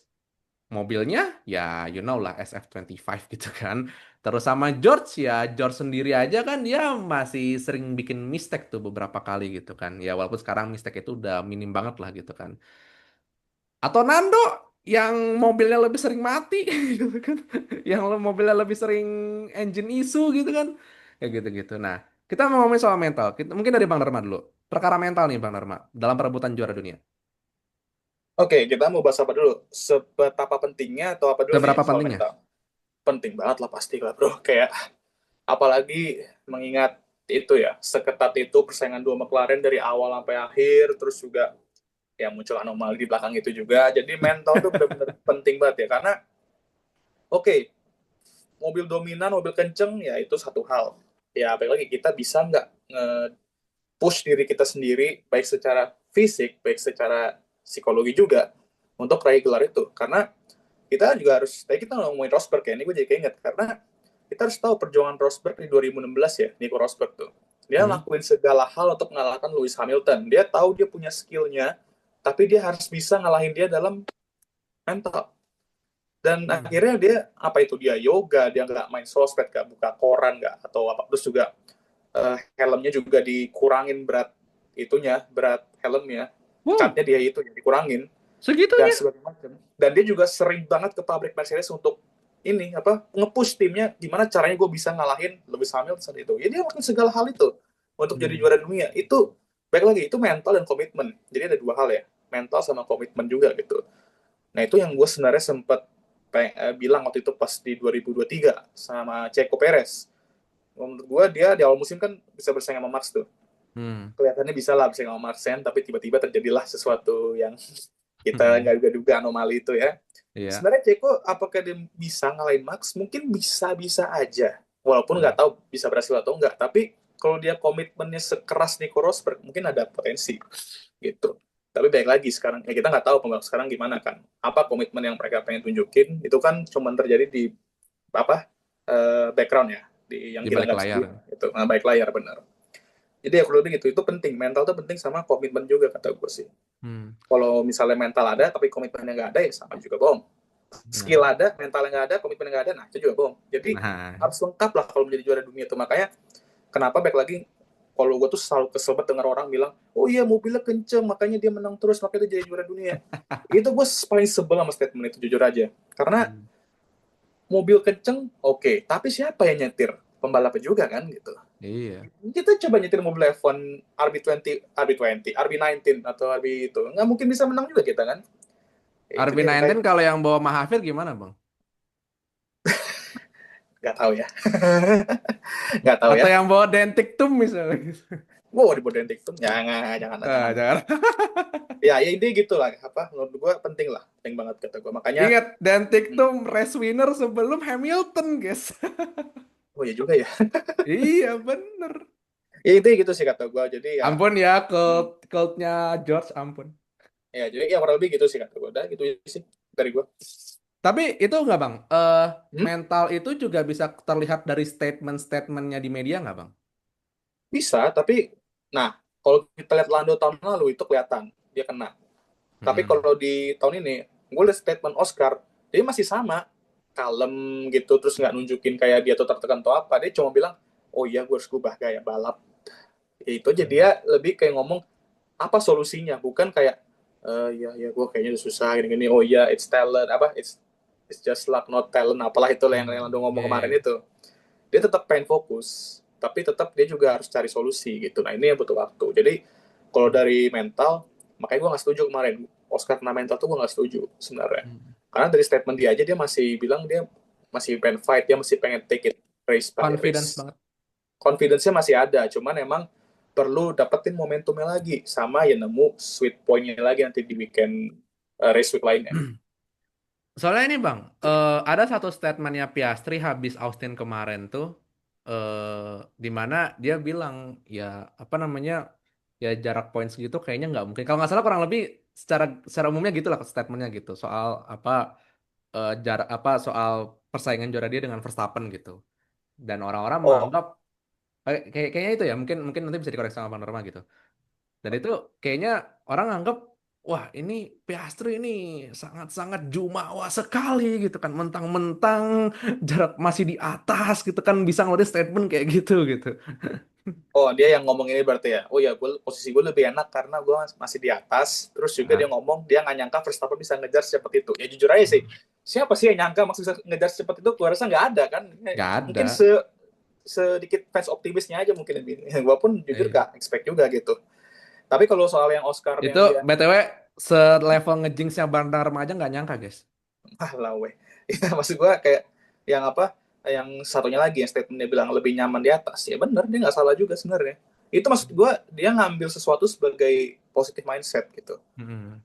mobilnya ya you know lah SF25 gitu kan. Terus sama George ya, George sendiri aja kan dia masih sering bikin mistake tuh beberapa kali gitu kan. Ya walaupun sekarang mistake itu udah minim banget lah gitu kan. Atau Nando yang mobilnya lebih sering mati gitu kan. Yang mobilnya lebih sering engine issue gitu kan. Kayak gitu-gitu. Nah, kita mau ngomongin soal mental. Mungkin dari Bang Dharma dulu. Perkara mental nih Bang Dharma dalam perebutan juara dunia. Oke, kita mau bahas apa dulu? Seberapa pentingnya atau apa dulu nih Seberapa soal pentingnya? mental? Penting banget lah pasti lah bro. Kayak apalagi mengingat itu ya, seketat itu persaingan dua McLaren dari awal sampai akhir, terus juga ya muncul anomali di belakang itu juga. Jadi mental tuh benar-benar penting banget ya, karena oke, mobil dominan, mobil kenceng ya itu satu hal. Ya apalagi kita bisa nggak push diri kita sendiri, baik secara fisik, baik secara psikologi juga, untuk raih gelar itu. Karena kita juga harus, tadi kita ngomongin Rosberg ya, ini gue jadi keinget, karena kita harus tahu perjuangan Rosberg di 2016 ya, Nico Rosberg tuh. Dia Hmm. lakuin segala hal untuk mengalahkan Lewis Hamilton. Dia tahu dia punya skillnya, tapi dia harus bisa ngalahin dia dalam mental. Dan akhirnya dia, apa itu, dia yoga, dia nggak main sosmed, nggak buka koran, nggak, atau apa. Terus juga helmnya juga dikurangin berat helmnya. Wow, Catnya dia itu yang dikurangin dan segitunya. segala macam. Dan dia juga sering banget ke pabrik Mercedes untuk ini apa nge-push timnya gimana caranya gue bisa ngalahin Lewis Hamilton itu. Ya dia lakukan segala hal itu untuk jadi juara dunia. Itu baik lagi itu mental dan komitmen. Jadi ada dua hal ya, mental sama komitmen juga gitu. Nah itu yang gue sebenarnya sempat bilang waktu itu pas di 2023 sama Checo Perez. Menurut gue dia di awal musim kan bisa bersaing sama Max tuh. Hmm. Kelihatannya bisa lah bersaing sama Max kan, tapi tiba-tiba terjadilah sesuatu yang kita Hmm. nggak duga-duga anomali itu ya. Iya. Sebenarnya Ceko apakah dia bisa ngalahin Max? Mungkin bisa-bisa aja. Walaupun Hmm. nggak tahu bisa berhasil atau enggak. Tapi kalau dia komitmennya sekeras Nico Rosberg, mungkin ada potensi gitu. Tapi baik lagi sekarang, ya kita nggak tahu pembalap sekarang gimana kan. Apa komitmen yang mereka pengen tunjukin, itu kan cuma terjadi di apa background ya, di yang Di kita balik nggak bisa layar. lihat. Itu nah, baik layar benar. Jadi ya kalau gitu, itu penting. Mental tuh penting sama komitmen juga kata gue sih. Hmm. Kalau misalnya mental ada tapi komitmennya nggak ada ya sama juga bohong. Skill Nah, ada, mentalnya nggak ada, komitmennya nggak ada, nah itu juga bohong. Jadi nah, harus lengkap lah kalau menjadi juara dunia itu. Makanya kenapa baik lagi kalau gue tuh selalu kesel banget dengar orang bilang, oh iya mobilnya kenceng, makanya dia menang terus, makanya dia jadi juara dunia. Itu gue paling sebel sama statement itu, jujur aja. Karena hmm. mobil kenceng, oke, tapi siapa yang nyetir? Pembalapnya juga kan gitu. Iya. Kita coba nyetir mobil F1 RB19 atau RB itu, nggak mungkin bisa menang juga kita kan. Ya, itu dia RB19 baik, kalau yang bawa Mahavir gimana, Bang? nggak tahu ya, nggak tahu Atau ya. yang bawa Dentik Tum misalnya. Wow, di Boden TikTok, jangan, jangan, Ah, jangan. jangan. Ya, ya ini gitu lah. Apa menurut gue penting lah, penting banget kata gue. Makanya, Ingat, Dentik hmm, Tum race winner sebelum Hamilton, guys. oh ya juga ya. Iya, bener. Ya itu gitu sih kata gue. Jadi ya, Ampun ya, hmm, cultnya George, ampun. ya jadi ya kurang lebih gitu sih kata gue. Udah gitu sih dari gue. Tapi itu nggak, Bang? Hmm, Mental itu juga bisa terlihat dari statement-statementnya di media nggak, Bang? bisa, tapi nah kalau kita lihat Lando tahun lalu itu kelihatan dia kena. Tapi Mm-mm. kalau di tahun ini, gue lihat statement Oscar, dia masih sama, kalem gitu, terus nggak nunjukin kayak dia tuh tertekan atau apa. Dia cuma bilang, oh iya gue harus ubah gaya balap. Ya, itu aja dia lebih kayak ngomong apa solusinya, bukan kayak ya ya gue kayaknya udah susah gini-gini. Oh iya, it's talent apa it's just luck not talent apalah itulah yang Lando ngomong Iya, kemarin iya. itu. Dia tetap pengen fokus, tapi tetap dia juga harus cari solusi gitu. Nah ini yang butuh waktu. Jadi kalau dari mental, makanya gue nggak setuju kemarin Oscar kena mental tuh gue nggak setuju sebenarnya. Mm. Karena dari statement dia aja dia masih bilang dia masih pengen fight, dia masih pengen take it race by Confidence race. banget. Confidence-nya masih ada, cuman emang perlu dapetin momentumnya lagi sama ya nemu sweet point-nya lagi nanti di weekend race week lainnya. Soalnya ini Bang, ada satu statementnya Piastri habis Austin kemarin tuh, di mana dia bilang ya apa namanya ya jarak poin segitu kayaknya nggak mungkin. Kalau nggak salah kurang lebih secara umumnya gitulah statementnya gitu soal apa jarak apa soal persaingan juara dia dengan Verstappen gitu. Dan orang-orang Oh, menganggap kayaknya itu ya mungkin mungkin nanti bisa dikoreksi sama Bang Norma gitu. Dan itu kayaknya orang anggap wah ini Piastri ini sangat-sangat jumawa sekali gitu kan, mentang-mentang jarak masih di atas gitu kan bisa ngeluarin statement kayak gitu gitu. Oh, dia yang ngomong ini berarti ya. Oh ya, posisi gue lebih enak karena gue masih di atas. Terus juga dia Nah, ngomong dia nggak nyangka Verstappen bisa ngejar secepat itu. Ya jujur aja sih. Siapa sih yang nyangka Max bisa ngejar secepat itu? Gue rasa nggak ada kan. nggak ada. Mungkin sedikit fans optimisnya aja mungkin ini. Gue pun jujur Iya. gak expect juga gitu. Tapi kalau soal yang Oscar Itu yang dia BTW selevel ngejinxnya Bandar Remaja nggak nyangka guys. lah weh. Ya, maksud gue kayak yang apa? Yang satunya lagi yang statementnya bilang lebih nyaman di atas. Ya bener, dia nggak salah juga sebenarnya. Itu maksud gue dia ngambil sesuatu sebagai positive mindset gitu. Hmm.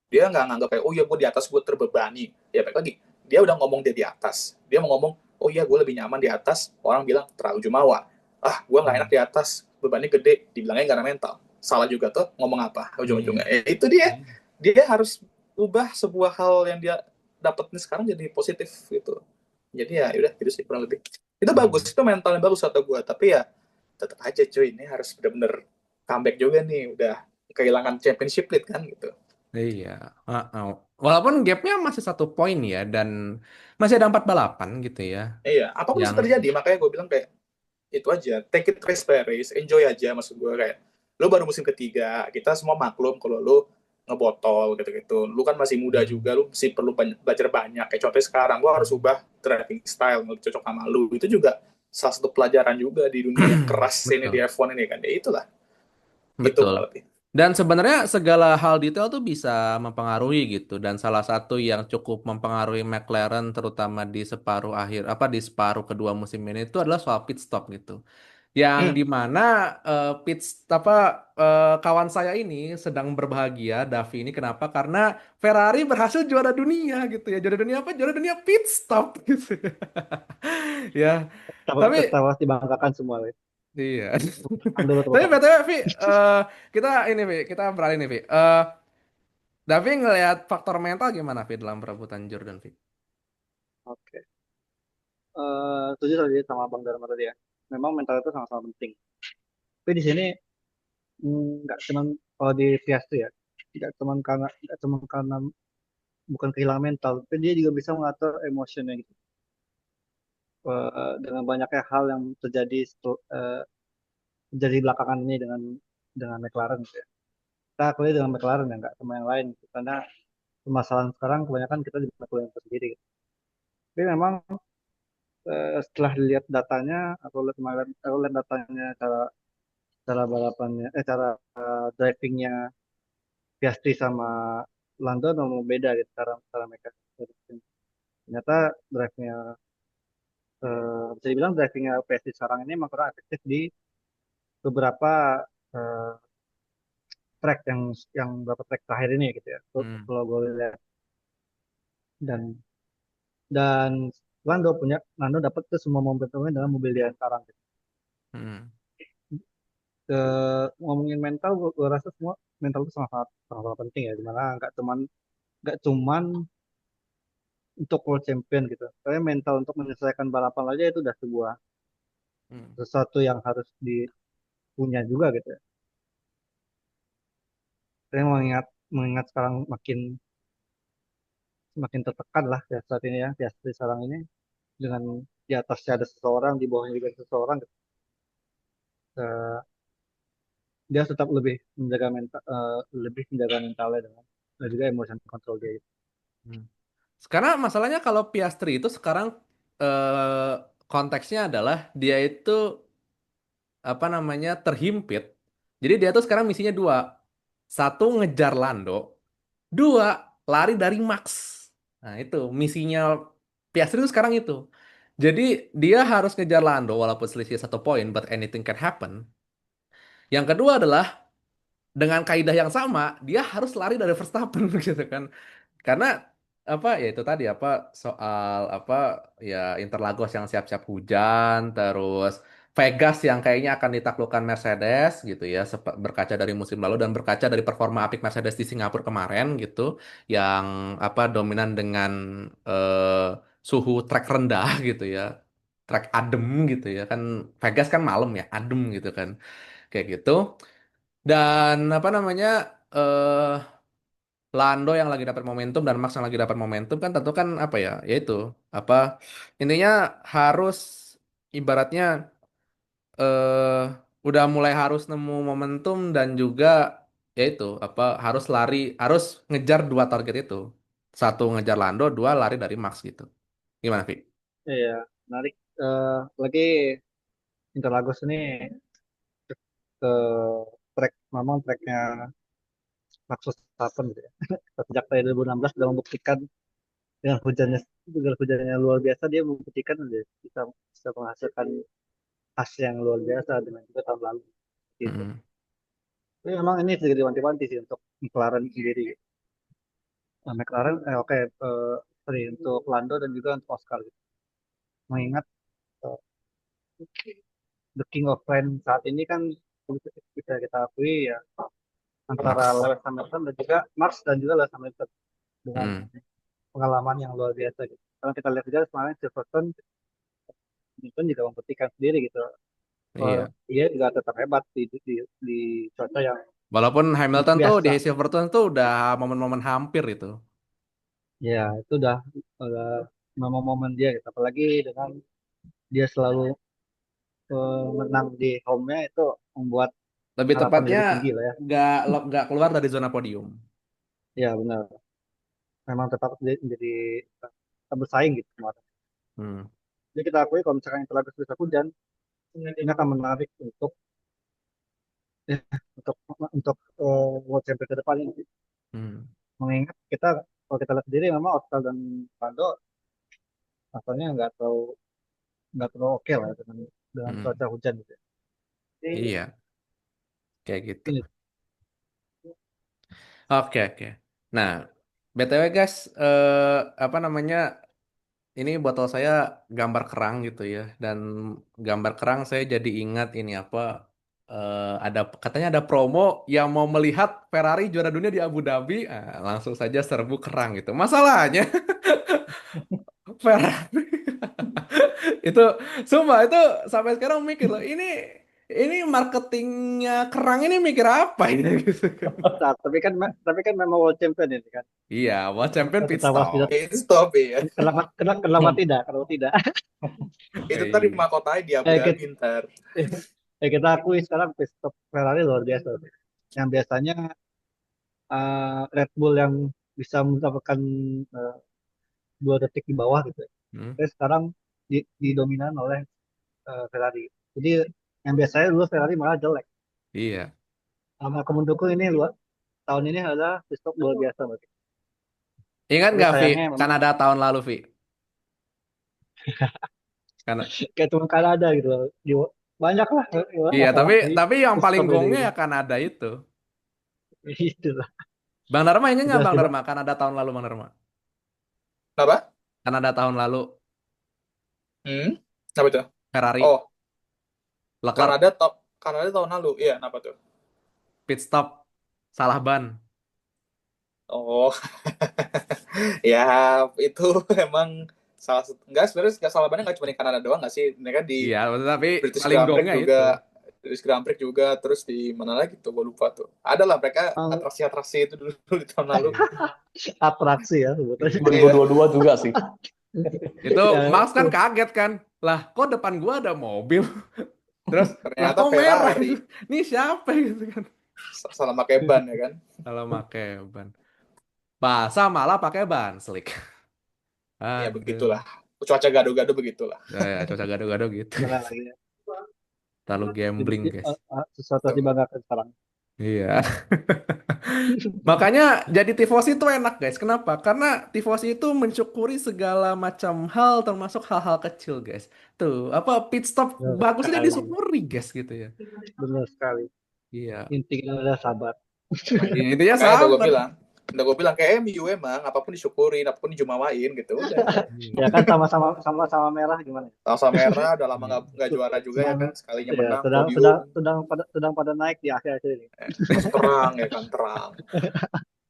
Dia nggak nganggap kayak oh ya gue di atas gue terbebani. Ya baik lagi dia udah ngomong dia di atas. Dia mau ngomong oh iya gue lebih nyaman di atas. Orang bilang terlalu jumawa. Ah gue nggak enak Hmm. di atas. Bebannya gede. Dibilangnya karena mental. Salah juga tuh ngomong apa ujung-ujungnya. Iya. Itu dia. Dia harus ubah sebuah hal yang dia dapetin sekarang jadi positif gitu. Jadi ya udah gitu sih kurang lebih. Itu bagus. Hmm. Itu mentalnya bagus kata gue. Tapi ya tetap aja cuy. Ini harus bener-bener comeback juga nih. Udah kehilangan championship lead kan gitu. Iya. Uh-uh. Walaupun gapnya masih 1 poin ya dan masih ada 4 balapan gitu ya. Iya, apapun bisa Yang terjadi. Makanya gue bilang kayak itu aja. Take it race by race, enjoy aja maksud gue kayak. Lu baru musim ketiga, kita semua maklum kalau lu ngebotol gitu-gitu. Lu kan masih muda Hmm. juga, lu masih perlu belajar banyak. Kayak contohnya sekarang, lu harus ubah driving style yang lebih cocok sama lu. Itu juga salah satu pelajaran juga di dunia keras ini di Betul. F1 ini kan. Ya itulah, itu Betul. kurang lebih. Dan sebenarnya segala hal detail tuh bisa mempengaruhi gitu. Dan salah satu yang cukup mempengaruhi McLaren terutama di separuh akhir di separuh kedua musim ini itu adalah soal pit stop gitu. Yang Hmm. dimana kawan saya ini sedang berbahagia, Davi ini kenapa? Karena Ferrari berhasil juara dunia gitu ya. Juara dunia apa? Juara dunia pit stop gitu. Ya, tapi Ketawa dibanggakan semua. Ya. iya. Tepuk tangan dulu, tepuk Tapi tangan. BTW, Vi, kita beralih nih, Vi. Davi ngelihat faktor mental gimana, Vi, dalam perebutan Jordan, Vi? Oke. Setuju tadi sama Bang Dharma tadi ya. Memang mental itu sangat-sangat penting. Tapi di sini nggak cuman kalau di Piastri ya, nggak cuman karena bukan kehilangan mental, tapi dia juga bisa mengatur emosinya gitu. Dengan banyaknya hal yang terjadi belakangan ini dengan McLaren gitu ya. Kita akui dengan McLaren ya, nggak sama yang lain gitu. Karena permasalahan sekarang kebanyakan kita di McLaren itu sendiri gitu. Tapi memang setelah dilihat datanya, aku lihat datanya cara cara balapannya, cara drivingnya Piastri sama Lando memang beda gitu cara cara mereka. Ternyata drive-nya bisa dibilang drivingnya Piastri sekarang ini memang kurang efektif di beberapa eh, track yang beberapa track terakhir ini gitu ya. Hmm. Kalau gue lihat dan dan Lando dapat ke semua momentumnya dalam mobil dia sekarang. Gitu. Hmm. Ke, ngomongin mental, gue rasa semua mental itu sangat penting ya. Dimana nggak cuman untuk World Champion gitu. Tapi mental untuk menyelesaikan balapan aja itu udah sebuah Hmm. sesuatu yang harus dipunya juga gitu ya. Saya mengingat sekarang makin tertekan lah ya saat ini ya, ya seperti sekarang ini dengan di atasnya ada seseorang, di bawahnya juga ada seseorang gitu. Eh, dia tetap lebih menjaga mentalnya dan juga emosi kontrol dia gitu. Hmm. Sekarang masalahnya kalau Piastri itu sekarang eh, konteksnya adalah dia itu terhimpit. Jadi dia tuh sekarang misinya dua. Satu ngejar Lando, dua lari dari Max. Nah itu misinya Piastri itu sekarang itu. Jadi dia harus ngejar Lando walaupun selisih 1 poin, but anything can happen. Yang kedua adalah dengan kaidah yang sama, dia harus lari dari Verstappen gitu kan. Karena ya itu tadi soal ya Interlagos yang siap-siap hujan, terus Vegas yang kayaknya akan ditaklukkan Mercedes gitu ya, berkaca dari musim lalu dan berkaca dari performa apik Mercedes di Singapura kemarin gitu, yang dominan dengan eh, suhu trek rendah gitu ya, trek adem gitu ya kan, Vegas kan malam ya, adem gitu kan, kayak gitu. Dan Lando yang lagi dapat momentum dan Max yang lagi dapat momentum kan tentu kan apa ya? Yaitu apa? Intinya harus ibaratnya eh udah mulai harus nemu momentum dan juga yaitu apa? Harus lari, harus ngejar dua target itu. Satu ngejar Lando, dua lari dari Max gitu. Gimana, Vi? Iya, menarik. Lagi Interlagos ini ke track, memang tracknya Max Verstappen gitu ya. Sejak tahun 2016 sudah membuktikan dengan hujannya luar biasa, dia membuktikan dia bisa bisa menghasilkan hasil yang luar biasa dengan juga tahun lalu gitu. Mm-mm. Tapi memang ini sedikit diwanti-wanti sih untuk McLaren sendiri. Nah, McLaren, oke, sorry, untuk Lando dan juga untuk Oscar gitu. Mengingat eh, The King of Friends saat ini kan bisa kita akui ya, antara Max. Lewis Hamilton dan juga Max dan juga Lewis Hamilton dengan Mm. pengalaman yang luar biasa gitu. Kalau kita lihat juga kemarin Silverstone Hamilton juga membuktikan sendiri gitu. Iya. Dia juga tetap hebat di cuaca yang Walaupun Hamilton tuh di biasa. Silverstone tuh udah momen-momen hampir itu. Ya, itu udah momen-momen dia gitu. Apalagi dengan dia selalu menang di home-nya, itu membuat Lebih harapan tepatnya jadi tinggi lah ya. nggak keluar dari zona podium. Ya, benar. Memang tetap menjadi bersaing gitu kemarin. Hmm. Jadi kita akui kalau misalkan Interlagos bisa hujan, ini akan menarik ya, untuk World Champion ke depan ini. Hmm. Mengingat kita, kalau kita lihat sendiri memang Oscar dan Lando rasanya nggak terlalu oke lah dengan Hmm. cuaca hujan gitu. Jadi Iya, kayak gitu. ini Oke, oke. Nah, BTW guys, apa namanya? Ini botol saya gambar kerang gitu ya. Dan gambar kerang saya jadi ingat ini apa? Ada katanya ada promo yang mau melihat Ferrari juara dunia di Abu Dhabi. Langsung saja serbu kerang gitu. Masalahnya Ferrari itu sumpah itu sampai sekarang mikir loh ini marketingnya kerang ini mikir apa ini gitu kan. nah, tapi kan memang World Champion ini kan. Iya, World Champion pit Kita bahas stop. tidak, Pit stop ya. kenapa tidak? Kalau tidak, Itu tadi Iya. mahkotanya di Abu eh, Dhabi kita, ntar. kita akui sekarang pit stop Ferrari luar biasa. Yang biasanya Red Bull yang bisa mendapatkan eh, 2 detik di bawah gitu. Hmm, Tapi sekarang didominan oleh Ferrari. Jadi yang biasanya dulu Ferrari malah jelek. iya. Sama Kemendukung ini tahun ini adalah pit stop luar biasa berarti. Ingat Tapi nggak Vi? sayangnya memang Kanada tahun lalu Vi. Karena kayak cuma Kanada gitu loh. Banyak lah iya, tapi masalah di tapi yang pit paling stop ini gongnya gitu. ya Kanada itu. Itu lah. Bang Dharma ingat nggak Udah Bang sih, Pak. Dharma Kanada tahun lalu Bang Dharma? Kenapa? Kanada tahun lalu Hmm? Apa itu? Ferrari Oh, Leclerc Kanada tahun lalu. Iya, kenapa tuh? pit stop salah ban. Oh, ya itu emang salah satu. Enggak, sebenarnya nggak salah banget, nggak cuma di Kanada doang nggak sih? Mereka di Iya, tapi British paling Grand Prix gongnya itu. juga, British Grand Prix juga, terus di mana lagi tuh? Gue lupa tuh. Ada lah mereka Emang atraksi-atraksi itu dulu di tahun lalu. atraksi ya sebetulnya. Iya, 2022 juga sih. Itu Ya, Max kan kaget kan. Lah, kok depan gua ada mobil? Terus, lah ternyata kok merah? Ferrari Ini siapa gitu kan? salah pakai ban ya kan? Kalau pakai ban. Basah malah pakai ban slick. Ya Aduh. begitulah. Cuaca gado-gado begitulah. Ya, cuaca gado-gado gitu. benar lagi ya. Terlalu gambling, guys. Sesuatu yang dibanggakan sekarang. Iya. Makanya jadi tifosi itu enak, guys. Kenapa? Karena tifosi itu mensyukuri segala macam hal, termasuk hal-hal kecil, guys. Tuh, apa pit stop Benar bagus aja sekali. disyukuri, guys, gitu ya. Benar sekali. Iya. Intinya adalah sabar. Iya, intinya Makanya sabar. udah gue bilang kayak MU emang apapun disyukurin, apapun dijumawain gitu. Udah. Ya kan sama-sama merah gimana? Sama merah udah lama Iya. nggak juara juga ya kan, sekalinya Ya, menang sedang sedang podium. sedang pada naik di akhir-akhir ini. Langsung terang ya kan, terang.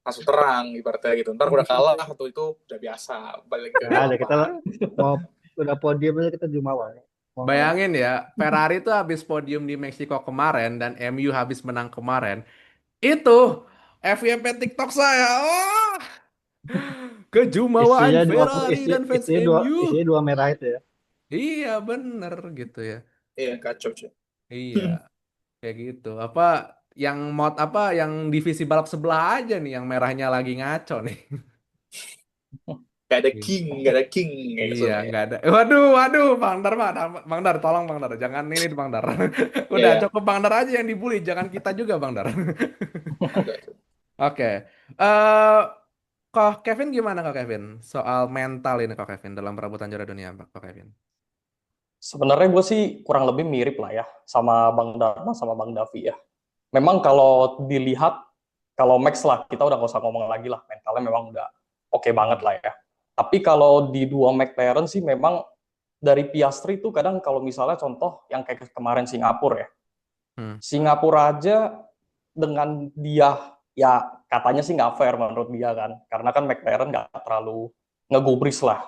Langsung terang ibaratnya gitu. Ntar udah kalah atau itu udah biasa, balik ke Ya, ada kita lama. mau udah podium aja kita jumawa. Mau nggak mau. Bayangin ya, Ferrari itu habis podium di Meksiko kemarin dan MU habis menang kemarin. Itu FYP TikTok saya. Oh, kejumawaan Ferrari dan fans MU. Isinya dua merah itu ya. Iya, bener gitu ya. Iya, kacau cuy. Iya, kayak gitu. Apa yang mod apa yang divisi balap sebelah aja nih yang merahnya lagi ngaco nih. Gak ada king, gak ada king kayak Iya, gitu ya. nggak ada. Waduh, waduh, Bang Dar, Bang Dar, tolong Bang Dar, jangan ini Bang Dar. Iya, Udah ya. cukup Bang Dar aja yang dibully, jangan kita juga Bang Dar. Aduh, aduh. Oke, eh Kok Kevin gimana Kak Kevin? Soal mental ini Kak Kevin dalam perebutan juara dunia Kak Kevin. Sebenarnya gue sih kurang lebih mirip lah ya sama Bang Dharma sama Bang Davi ya. Memang kalau dilihat, kalau Max lah, kita udah nggak usah ngomong lagi lah, mentalnya memang udah oke banget lah ya. Tapi kalau di dua McLaren sih memang dari Piastri itu kadang kalau misalnya contoh yang kayak kemarin Singapura ya. Hmm. Singapura aja dengan dia, ya katanya sih nggak fair menurut dia kan. Karena kan McLaren nggak terlalu ngegubris lah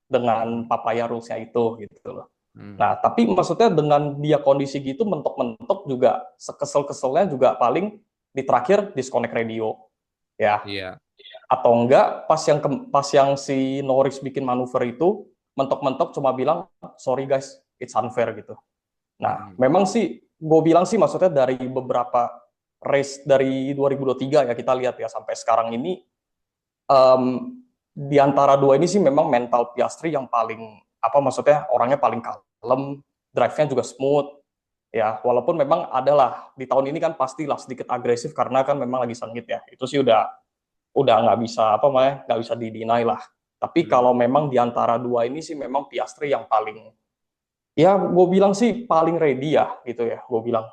dengan papaya rules-nya itu gitu loh. Nah, tapi maksudnya dengan dia kondisi gitu, mentok-mentok juga, sekesel-keselnya juga paling di terakhir disconnect radio, ya. Iya. Atau enggak, pas yang si Norris bikin manuver itu, mentok-mentok cuma bilang, sorry guys, it's unfair gitu. Nah, memang sih, gue bilang sih maksudnya dari beberapa race dari 2023 ya, kita lihat ya, sampai sekarang ini, di antara dua ini sih memang mental Piastri yang paling, apa maksudnya, orangnya paling kalem, drive-nya juga smooth, ya walaupun memang adalah di tahun ini kan pastilah sedikit agresif karena kan memang lagi sengit ya, itu sih udah nggak bisa apa namanya, nggak bisa didinai lah. Tapi kalau memang di antara dua ini sih memang Piastri yang paling, ya gue bilang sih paling ready ya gitu ya, gue bilang.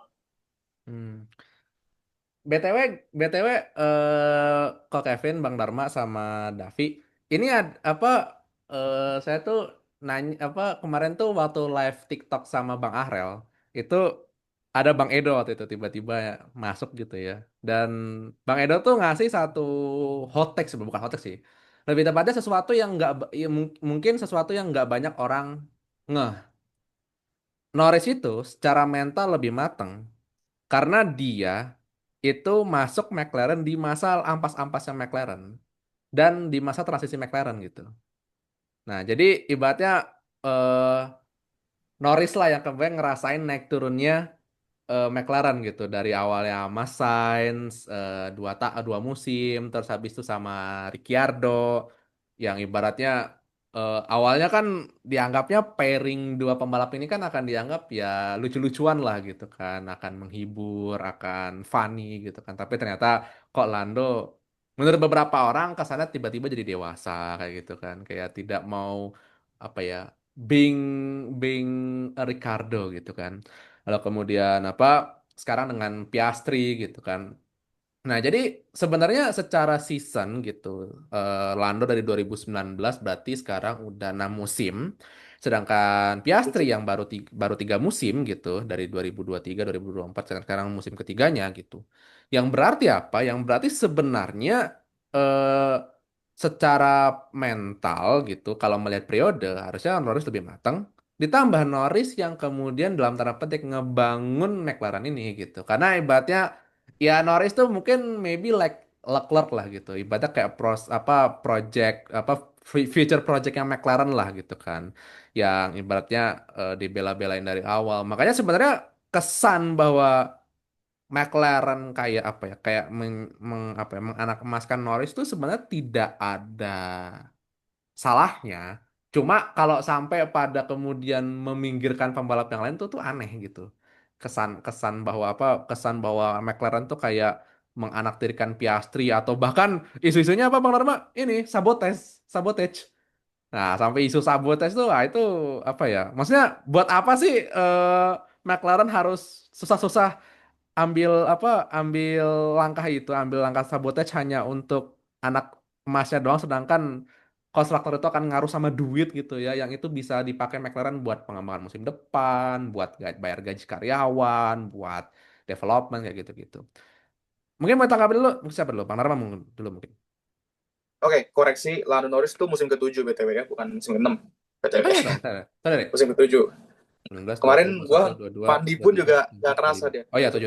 BTW, BTW, Kok Kevin, Bang Dharma sama Davi, ini apa? Saya tuh nanya apa kemarin tuh waktu live TikTok sama Bang Ahrel itu ada Bang Edo waktu itu tiba-tiba masuk gitu ya. Dan Bang Edo tuh ngasih satu hot take sebenarnya bukan hot take sih. Lebih tepatnya sesuatu yang nggak ya, mungkin sesuatu yang nggak banyak orang ngeh. Norris itu secara mental lebih mateng karena dia itu masuk McLaren di masa ampas-ampasnya McLaren dan di masa transisi McLaren gitu. Nah, jadi ibaratnya eh, Norris lah yang kemudian ngerasain naik turunnya McLaren gitu dari awalnya Mas Sainz dua musim terus habis itu sama Ricciardo yang ibaratnya awalnya kan dianggapnya pairing dua pembalap ini kan akan dianggap ya lucu-lucuan lah gitu kan akan menghibur akan funny gitu kan tapi ternyata kok Lando menurut beberapa orang kesannya tiba-tiba jadi dewasa kayak gitu kan kayak tidak mau apa ya being being a Ricardo gitu kan. Lalu kemudian apa sekarang dengan Piastri gitu kan. Nah, jadi sebenarnya secara season gitu Lando dari 2019 berarti sekarang udah 6 musim. Sedangkan Piastri yang baru 3 musim gitu dari 2023 2024 sekarang musim ketiganya gitu. Yang berarti apa? Yang berarti sebenarnya eh, secara mental gitu kalau melihat periode harusnya Norris lebih matang. Ditambah Norris yang kemudian dalam tanda petik ngebangun McLaren ini gitu. Karena ibaratnya ya Norris tuh mungkin maybe like Leclerc lah gitu. Ibaratnya kayak project apa future project yang McLaren lah gitu kan. Yang ibaratnya dibela-belain dari awal. Makanya sebenarnya kesan bahwa McLaren kayak apa ya? Kayak apa ya, menganak emaskan Norris tuh sebenarnya tidak ada salahnya. Cuma kalau sampai pada kemudian meminggirkan pembalap yang lain tuh aneh gitu. Kesan bahwa apa? Kesan bahwa McLaren tuh kayak menganaktirikan Piastri atau bahkan isu-isunya apa Bang Dharma? Ini sabotage, sabotage. Nah, sampai isu sabotage tuh itu apa ya? Maksudnya buat apa sih McLaren harus susah-susah ambil langkah itu, ambil langkah sabotage hanya untuk anak emasnya doang, sedangkan konstruktor itu akan ngaruh sama duit gitu ya, yang itu bisa dipakai McLaren buat pengembangan musim depan, buat bayar gaji karyawan, buat development kayak gitu-gitu. Mungkin mau tanggapi dulu, siapa dulu? Bang Narma mungkin dulu mungkin. Oke, koreksi, Lando Norris itu musim ke-7 BTW ya, bukan musim ke-6 BTW. Oh iya, sorry. Musim ke-7. 19, Kemarin 20, gua 21, 22, mandi pun 23, juga 24, gak kerasa 25. dia. Oh iya, 7.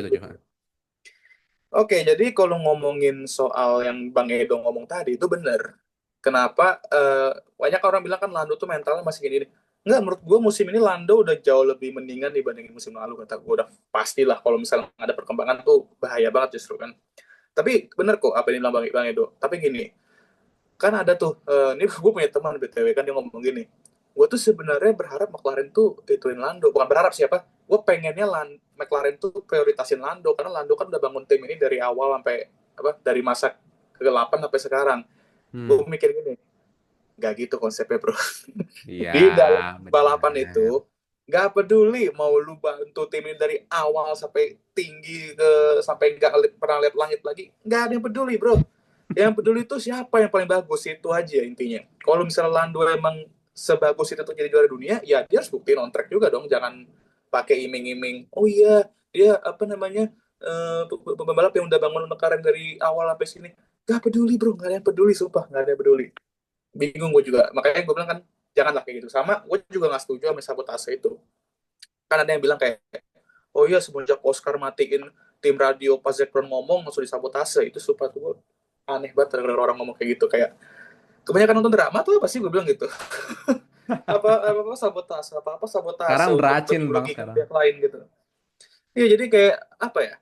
Oke, jadi kalau ngomongin soal yang Bang Edo ngomong tadi itu bener. Kenapa banyak orang bilang kan Lando tuh mentalnya masih gini. Enggak, menurut gue musim ini Lando udah jauh lebih mendingan dibandingin musim lalu. Kata gue udah pastilah kalau misalnya ada perkembangan tuh bahaya banget justru kan. Tapi bener kok apa yang bilang Bang Edo. Tapi gini, kan ada tuh ini gue punya teman BTW kan dia ngomong gini, gue tuh sebenarnya berharap McLaren tuh ituin Lando, bukan berharap siapa, gue pengennya McLaren tuh prioritasin Lando karena Lando kan udah bangun tim ini dari awal sampai apa dari masa ke-8 sampai sekarang. Gue Hmm, mikir gini, nggak gitu konsepnya bro. iya Di dalam balapan benar. itu nggak peduli mau lu bantu tim ini dari awal sampai tinggi ke sampai nggak pernah lihat langit lagi, nggak ada yang peduli bro. Yang peduli itu siapa yang paling bagus, itu aja intinya. Kalau misalnya Lando emang sebagus itu untuk jadi juara dunia, ya dia harus buktiin on track juga dong. Jangan pakai iming-iming. Oh iya, dia apa namanya pembalap yang udah bangun McLaren dari awal sampai sini. Gak peduli bro, gak ada yang peduli, sumpah gak ada yang peduli. Bingung gue juga. Makanya gue bilang kan, janganlah kayak gitu. Sama, gue juga gak setuju sama sabotase itu. Kan ada yang bilang kayak, oh iya semenjak Oscar matiin tim radio pas Zac Brown ngomong langsung disabotase. Itu sumpah tuh aneh banget denger orang ngomong kayak gitu. Kayak kebanyakan nonton drama tuh apa sih gue bilang gitu. Apa sabotase Sekarang untuk Dracin bang merugikan sekarang. pihak lain gitu. Iya jadi kayak apa ya,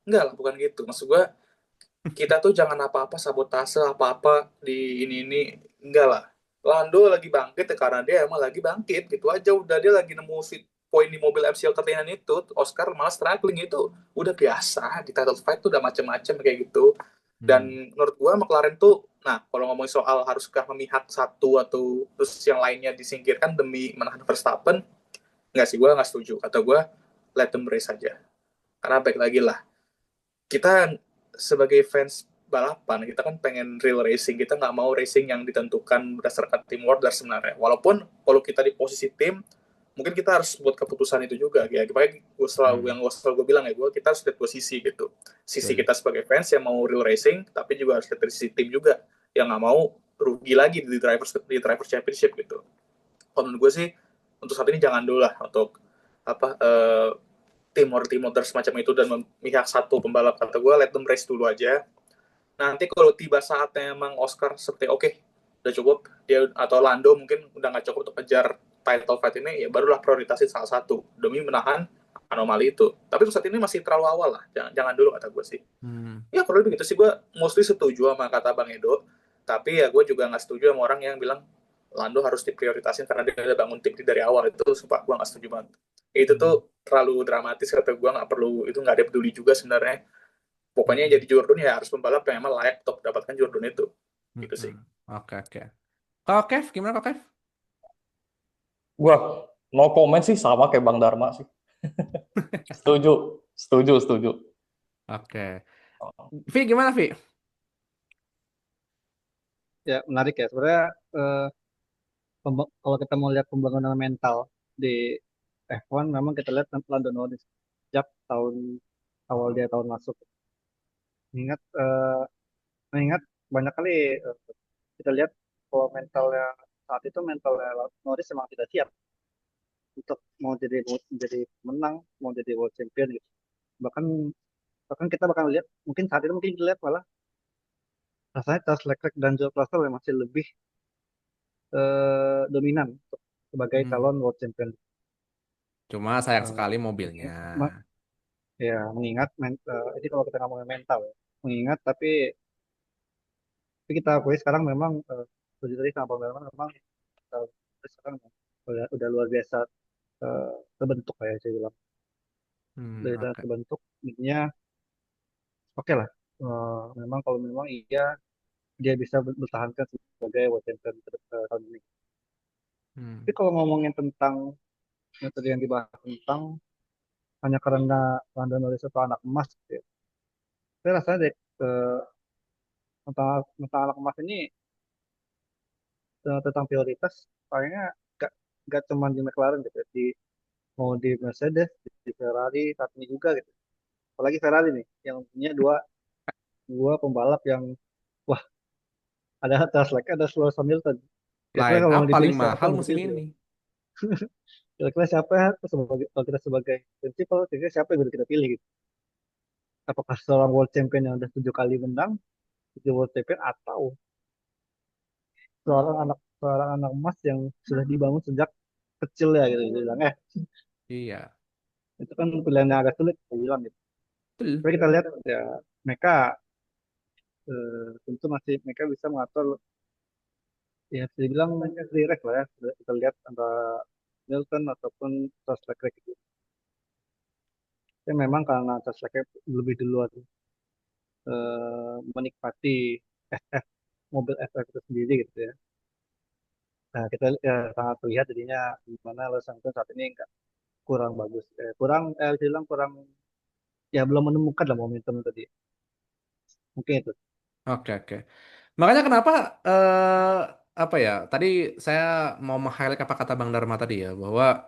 enggak lah bukan gitu maksud gue. Kita tuh jangan apa-apa sabotase apa-apa di ini enggak lah. Lando lagi bangkit ya karena dia emang lagi bangkit gitu aja, udah dia lagi nemu poin di mobil MCL tertingan itu. Oscar malah struggling, itu udah biasa di title fight tuh udah macem-macem kayak gitu. Dan Hmm. menurut gua McLaren tuh, nah kalau ngomongin soal haruskah memihak satu atau terus yang lainnya disingkirkan demi menahan Verstappen, nggak sih, gua nggak setuju. Kata gua let them race saja, karena baik lagi lah, kita sebagai fans balapan kita kan pengen real racing, kita nggak mau racing yang ditentukan berdasarkan tim order sebenarnya. Walaupun kalau kita di posisi tim mungkin kita harus buat keputusan itu juga ya. Makanya gue selalu Hmm. yang gue bilang ya, kita harus lihat dua sisi gitu. Sisi Betul. kita sebagai fans yang mau real racing, tapi juga harus lihat dari sisi tim juga yang nggak mau rugi lagi di driver championship gitu. Kalau menurut gue sih untuk saat ini jangan dulu lah untuk apa tim order semacam itu dan memihak satu pembalap. Kata gue let them race dulu aja. Nanti kalau tiba saatnya emang Oscar seperti oke, udah cukup dia atau Lando mungkin udah nggak cukup untuk kejar title fight ini, ya barulah prioritasin salah satu demi menahan anomali itu. Tapi saat ini masih terlalu awal lah, jangan dulu kata gue sih. Hmm. Ya kalau begitu sih gue mostly setuju sama kata Bang Edo. Tapi ya gue juga nggak setuju sama orang yang bilang Lando harus diprioritasin karena dia udah bangun tim dari awal. Itu sumpah gue nggak setuju banget. Itu Hmm. tuh terlalu dramatis, kata gue nggak perlu, itu nggak ada peduli juga sebenarnya. Pokoknya Hmm. jadi juara dunia ya harus pembalap yang emang layak untuk dapatkan juara dunia itu. Gitu sih. Hmm. Oke oke. Kalau Kev gimana kok Kev? Gua no comment sih, sama kayak Bang Dharma sih. Setuju, setuju, setuju. Oke. Vi gimana Vi? Ya menarik ya sebenarnya. eh, Kalau kita mau lihat pembangunan mental di F1, memang kita lihat Lando Norris sejak tahun awal dia tahun masuk. Mengingat mengingat banyak kali kita lihat kalau mentalnya saat itu, mentalnya Norris memang tidak siap untuk mau jadi menang, mau jadi world champion gitu. Bahkan bahkan kita bakal lihat, mungkin saat itu mungkin kita lihat malah rasanya Charles Leclerc dan George Russell yang masih lebih dominan sebagai Hmm. calon world champion. Cuma sayang Eh, sekali mobilnya. Ya, mengingat ini kalau kita ngomongin mental ya, mengingat tapi kita akui sekarang memang setuju tadi sama Bang Darman, memang uh, sekarang udah luar biasa terbentuk kayak saya bilang, Hmm, udah oke. terbentuk, intinya oke lah. Memang kalau memang iya dia bisa bertahankan sebagai world champion tahun ini. Tapi Hmm. kalau ngomongin tentang yang tadi yang dibahas tentang hanya karena Lando Norris itu anak emas gitu ya. Saya rasanya deh, tentang anak emas ini, tentang prioritas kayaknya gak, gak cuma di McLaren gitu ya. Mau di Mercedes, di Ferrari saat ini juga gitu, apalagi Ferrari nih yang punya dua dua pembalap yang wah, ada Leclerc, ada Lewis Hamilton. Kira-kira Line kalau up mau paling dipilih siapa mahal yang mau musim dipilih ini. tuh? Kira-kira siapa ya, kalau kita sebagai prinsipal, kira-kira siapa yang udah kita pilih gitu. apakah seorang world champion yang udah 7 kali menang, 7 world champion, atau seorang anak emas yang sudah dibangun sejak kecil ya gitu bilang. Iya, Itu kan pilihan yang agak sulit saya bilang gitu. betul. Tapi kita lihat ya mereka tentu masih mereka bisa mengatur, ya bisa dibilang direct lah ya. Kita lihat antara Milton ataupun Charles Leclerc itu. Tapi memang karena Charles Leclerc lebih duluan menikmati SF, mobil FF itu sendiri gitu ya. Nah, kita ya, sangat terlihat jadinya gimana Lewis Hamilton saat ini nggak kurang bagus, bisa bilang kurang, ya belum menemukan lah momentum tadi. Mungkin itu. Oke, oke. Makanya kenapa apa ya? Tadi saya mau meng-highlight apa kata Bang Dharma tadi ya, bahwa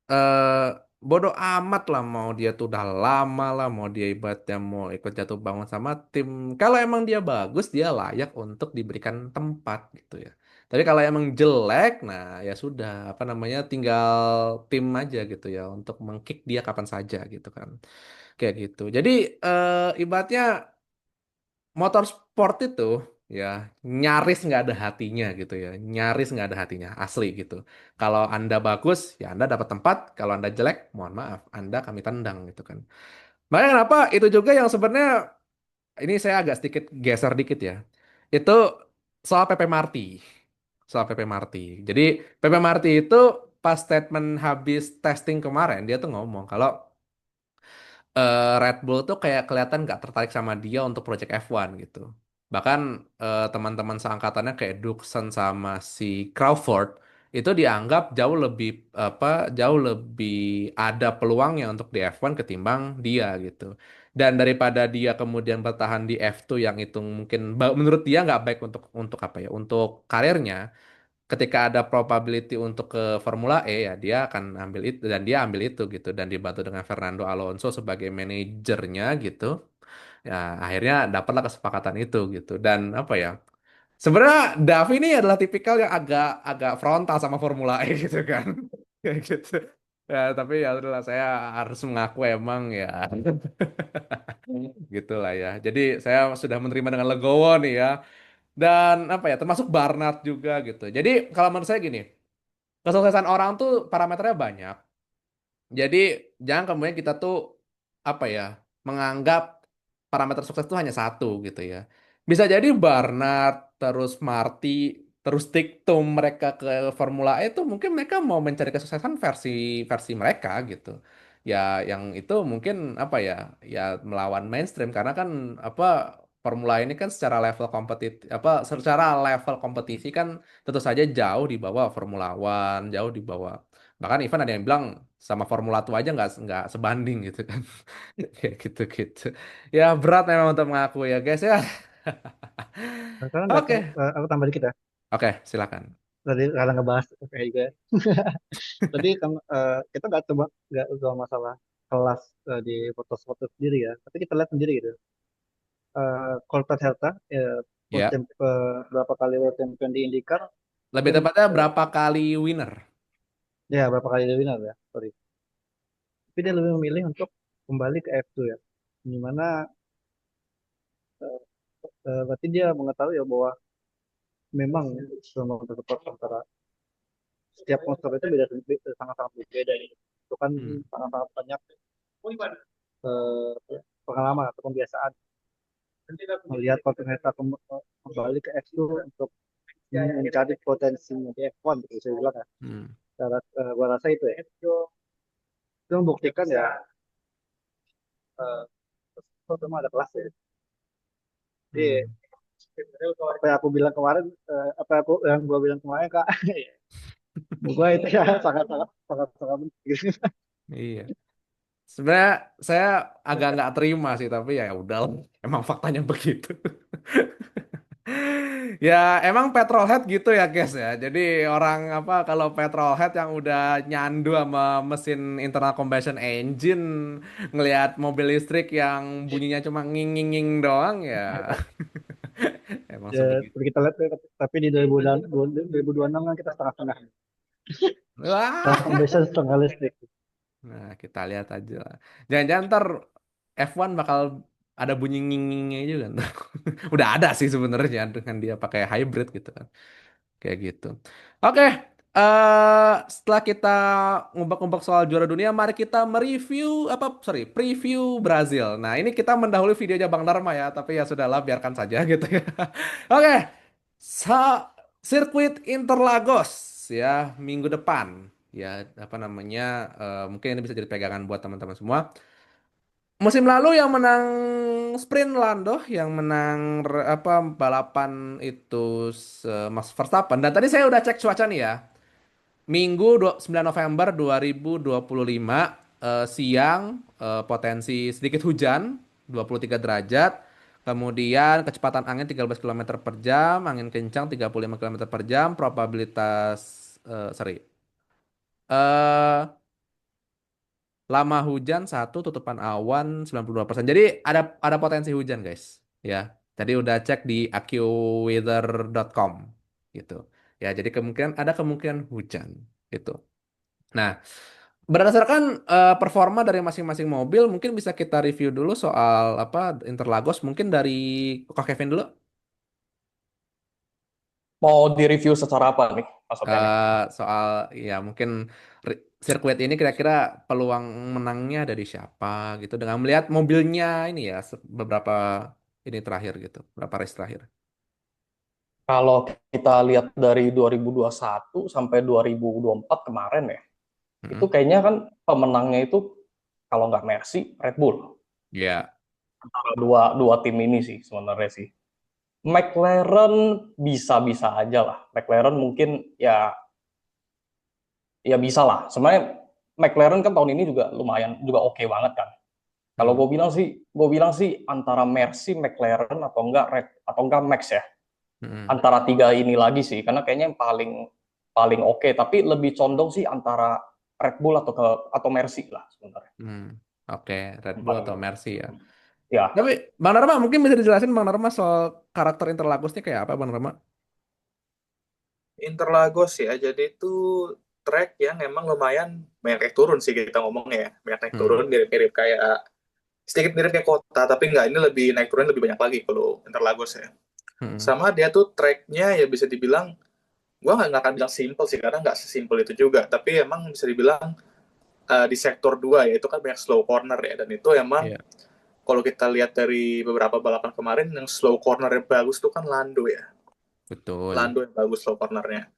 eh bodoh amat lah mau dia tuh udah lama lah, mau dia ibaratnya mau ikut jatuh bangun sama tim. Kalau emang dia bagus, dia layak untuk diberikan tempat gitu ya. Tapi kalau emang jelek, nah ya sudah, apa namanya, tinggal tim aja gitu ya untuk mengkick dia kapan saja gitu kan. Kayak gitu. Jadi ibaratnya motorsport itu ya nyaris nggak ada hatinya gitu ya, nyaris nggak ada hatinya asli gitu. Kalau Anda bagus ya Anda dapat tempat, kalau Anda jelek mohon maaf Anda kami tendang gitu kan. Makanya kenapa itu juga yang sebenarnya ini saya agak sedikit geser dikit ya, itu soal PP Marty, soal PP Marty. Jadi PP Marty itu pas statement habis testing kemarin dia tuh ngomong kalau Red Bull tuh kayak kelihatan nggak tertarik sama dia untuk project F1 gitu. Bahkan teman-teman seangkatannya kayak Dixon sama si Crawford itu dianggap jauh lebih ada peluangnya untuk di F1 ketimbang dia gitu. Dan daripada dia kemudian bertahan di F2 yang itu mungkin menurut dia nggak baik untuk apa ya, untuk karirnya, ketika ada probability untuk ke Formula E ya dia akan ambil itu dan dia ambil itu gitu dan dibantu dengan Fernando Alonso sebagai manajernya gitu ya akhirnya dapatlah kesepakatan itu gitu dan apa ya sebenarnya Davi ini adalah tipikal yang agak agak frontal sama Formula E gitu kan kayak gitu ya tapi ya udahlah saya harus mengaku emang ya gitulah ya jadi saya sudah menerima dengan legowo nih ya dan apa ya termasuk Barnard juga gitu jadi kalau menurut saya gini kesuksesan orang tuh parameternya banyak. Jadi jangan kemudian kita tuh apa ya menganggap parameter sukses itu hanya satu gitu ya. Bisa jadi Barnard terus Marty terus Tiktum mereka ke Formula E itu mungkin mereka mau mencari kesuksesan versi versi mereka gitu. Ya yang itu mungkin apa ya ya melawan mainstream karena kan apa Formula E ini kan secara level kompetitif apa secara level kompetisi kan tentu saja jauh di bawah Formula One, jauh di bawah bahkan even ada yang bilang sama Formula 2 aja nggak sebanding gitu kan kayak gitu-gitu ya berat memang untuk mengaku ya guys ya Nah, sekarang nggak tahu, oke aku tambah dikit ya. oke silakan Tadi kalau ngebahas kayak juga. Tadi kan kita nggak coba masalah kelas di motorsport itu sendiri ya. Tapi kita lihat sendiri gitu. Colton Herta, ya berapa kali world champion di IndyCar, lebih dia, tepatnya eh, berapa kali winner ya berapa kali dia winner ya, sorry. Tapi dia lebih memilih untuk kembali ke F2 ya. Dimana berarti dia mengetahui ya bahwa memang selama motorsport antara setiap monster itu sangat-sangat berbeda ya. Itu kan hmm. sangat-sangat banyak pengalaman atau kebiasaan melihat kontinental kembali ke F2 untuk mencari potensinya di F1 gitu saya bilang ya. Hmm. Gua rasa itu ya. Itu membuktikan ya itu memang ada kelas ya. Jadi Hmm. apa yang aku bilang kemarin, yang gua bilang kemarin kak, gua itu ya sangat sangat sangat sangat penting. Iya sebenarnya saya agak nggak terima sih tapi ya udah emang faktanya begitu ya emang petrolhead gitu ya guys ya. Jadi orang apa kalau petrolhead yang udah nyandu sama mesin internal combustion engine ngelihat mobil listrik yang bunyinya cuma nging nging nging doang ya emang Ya, sebegitu. seperti kita lihat ya, tapi di 2026 kan kita setengah-setengah. Wah. Setengah combustion, setengah listrik. Nah, kita lihat aja lah. Jangan-jangan ntar F1 bakal ada bunyi nging-ngingnya juga kan. Udah ada sih sebenarnya dengan dia pakai hybrid gitu kan. Kayak gitu. Oke, setelah kita ngubek-ngubek soal juara dunia, mari kita mereview preview Brazil. Nah, ini kita mendahului videonya Bang Dharma ya, tapi ya sudahlah biarkan saja gitu ya. Oke, sirkuit Interlagos ya minggu depan ya apa namanya mungkin ini bisa jadi pegangan buat teman-teman semua. Musim lalu yang menang sprint Lando, yang menang balapan itu Max Verstappen. Dan tadi saya udah cek cuaca nih ya. Minggu 9 November 2025 siang potensi sedikit hujan 23 derajat. Kemudian kecepatan angin 13 km per jam, angin kencang 35 km per jam, probabilitas sorry. eh lama hujan satu, tutupan awan 92%. Jadi ada potensi hujan, guys. Ya. Jadi udah cek di accuweather.com gitu. Ya, jadi ada kemungkinan hujan gitu. Nah, berdasarkan performa dari masing-masing mobil, mungkin bisa kita review dulu soal Interlagos. Mungkin dari Kak Kevin dulu. Mau direview secara apa nih, Mas Sofian? Soal ya mungkin sirkuit ini kira-kira peluang menangnya dari siapa gitu dengan melihat mobilnya ini ya beberapa ini terakhir gitu, beberapa race terakhir. Kalau kita lihat dari 2021 sampai 2024 kemarin ya, itu Mm-mm. kayaknya kan pemenangnya itu kalau nggak Mercy, Red Bull. Ya, Antara dua tim ini sih sebenarnya sih. McLaren bisa-bisa aja lah. McLaren mungkin ya bisa lah. Sebenarnya McLaren kan tahun ini juga lumayan juga oke banget kan. Kalau Mm. gue bilang sih antara Mercy, McLaren atau enggak Max ya. Mm-mm. Antara tiga ini lagi sih, karena kayaknya yang paling paling oke. Tapi lebih condong sih antara Red Bull atau Mercy lah sebenarnya. Mm. Oke, Red Yang Bull paling atau Mercy ya. ya. Tapi Bang Narma mungkin bisa dijelasin Bang Narma soal karakter Interlagosnya kayak apa Bang Narma? Interlagos ya, jadi itu track yang emang lumayan banyak naik turun sih kita ngomongnya ya. Banyak naik Hmm. turun, mirip-mirip kayak sedikit mirip kayak kota, tapi nggak, ini lebih naik turun lebih banyak lagi kalau Interlagos ya. Hmm. Sama dia tuh tracknya ya bisa dibilang, gua nggak akan bilang simple sih, karena nggak sesimpel itu juga, tapi emang bisa dibilang di sektor 2 ya, itu kan banyak slow corner ya, dan itu emang Iya, kalau kita lihat dari beberapa balapan kemarin, yang slow cornernya bagus tuh kan Lando ya. betul. Lando yang bagus slow cornernya.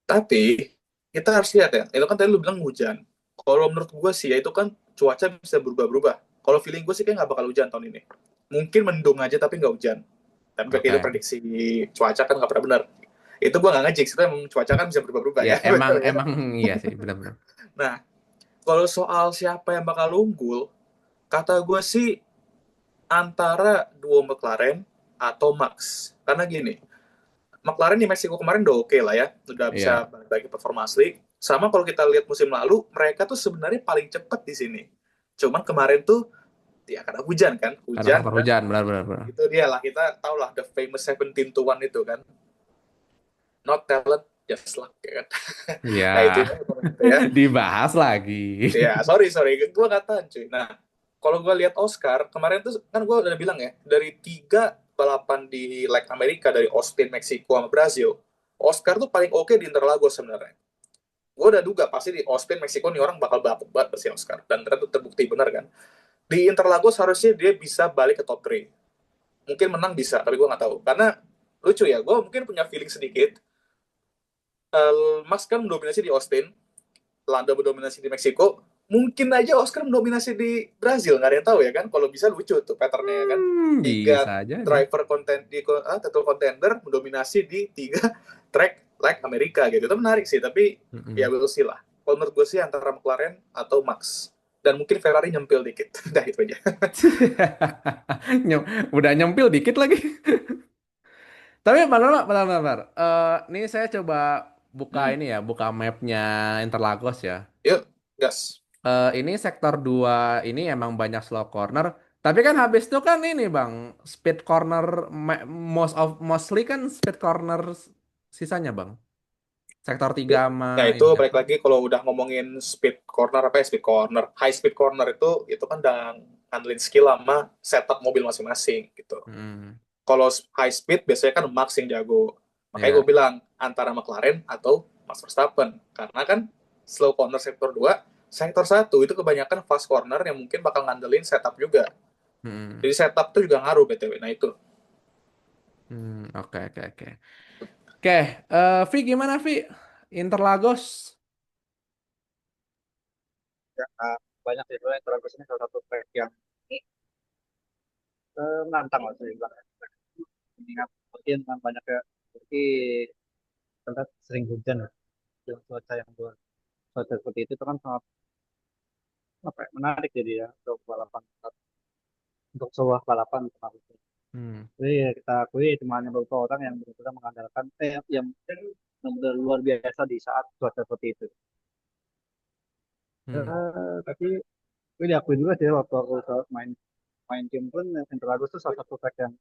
Tapi kita harus lihat ya, itu kan tadi lu bilang hujan. Kalau menurut gue sih ya itu kan cuaca bisa berubah-berubah. Kalau feeling gue sih kayak nggak bakal hujan tahun ini. Mungkin mendung aja tapi nggak hujan. Tapi itu Oke. prediksi cuaca kan nggak pernah benar. Itu gue nggak ngejek, itu emang cuaca kan bisa berubah-ubah Ya ya. emang Betul ya. emang iya sih benar-benar. Nah, kalau soal siapa yang bakal unggul, kata gue sih antara duo McLaren atau Max. Karena gini, McLaren di Meksiko kemarin udah oke lah ya, udah bisa Iya, balik lagi performa asli. Sama kalau kita lihat musim lalu, mereka tuh sebenarnya paling cepat di sini. Cuman kemarin tuh ya karena hujan kan, karena hujan faktor dan hujan benar-benar. itu dia lah, kita tahu lah the famous 17 to 1 itu kan, not talent just luck ya kan. Iya, Nah itu ya. dibahas lagi. Ya sorry gue nggak tahu cuy. Nah kalau gue lihat Oscar kemarin tuh kan gue udah bilang ya, dari 3 balapan di leg Amerika, dari Austin, Meksiko sama Brazil, Oscar tuh paling oke di Interlagos sebenarnya. Gue udah duga pasti di Austin, Meksiko nih orang bakal bapuk banget si Oscar, dan ternyata terbukti benar kan. Di Interlagos harusnya dia bisa balik ke top 3. Mungkin menang bisa, tapi gue nggak tahu. Karena lucu ya, gue mungkin punya feeling sedikit. Max kan mendominasi di Austin, Lando mendominasi di Meksiko, mungkin aja Oscar mendominasi di Brazil, nggak ada yang tahu ya kan. Kalau bisa lucu tuh patternnya ya kan. Tiga Bisa jadi. driver title contender mendominasi di 3 track like Amerika gitu. Itu menarik sih, tapi ya we'll see lah. Kalau menurut gue sih antara McLaren atau Max. Dan mungkin Ferrari nyempil dikit. Udah itu aja. Udah nyempil dikit lagi. Tapi benar-benar. Ini saya coba buka Hmm. ini ya, buka mapnya Interlagos ya. Yuk, gas. Ini sektor 2 ini emang banyak slow corner. Tapi kan habis itu kan ini Bang, speed corner mostly kan speed corner sisanya Bang. Sektor 3 Ya, sama nah itu ini balik apa? lagi kalau udah ngomongin speed corner, apa ya speed corner, high speed corner itu kan udah ngandelin skill sama setup mobil masing-masing gitu. Kalau high speed biasanya kan Max yang jago. Makanya Ya. gue bilang antara McLaren atau Max Verstappen. Karena kan slow corner sektor 2, sektor 1 itu kebanyakan fast corner yang mungkin bakal ngandelin setup juga. Jadi setup tuh juga ngaruh BTW. Nah itu. Oke, oke, oke. Oke, Vi gimana Vi? Interlagos? Ya, banyak sih sebenarnya Teragos ini salah satu track yang menantang lah saya bilang. Mengingat mungkin kan banyak ya, seperti terlihat sering hujan ya. Dan cuaca yang cuaca seperti itu kan sangat apa ya, menarik jadi ya untuk balapan, untuk sebuah balapan termasuk. Jadi ya kita akui cuma hanya beberapa orang yang benar-benar mengandalkan yang benar-benar luar biasa di saat cuaca seperti itu. Tapi gue diakui juga sih waktu aku main main game pun Interlagos itu salah satu track yang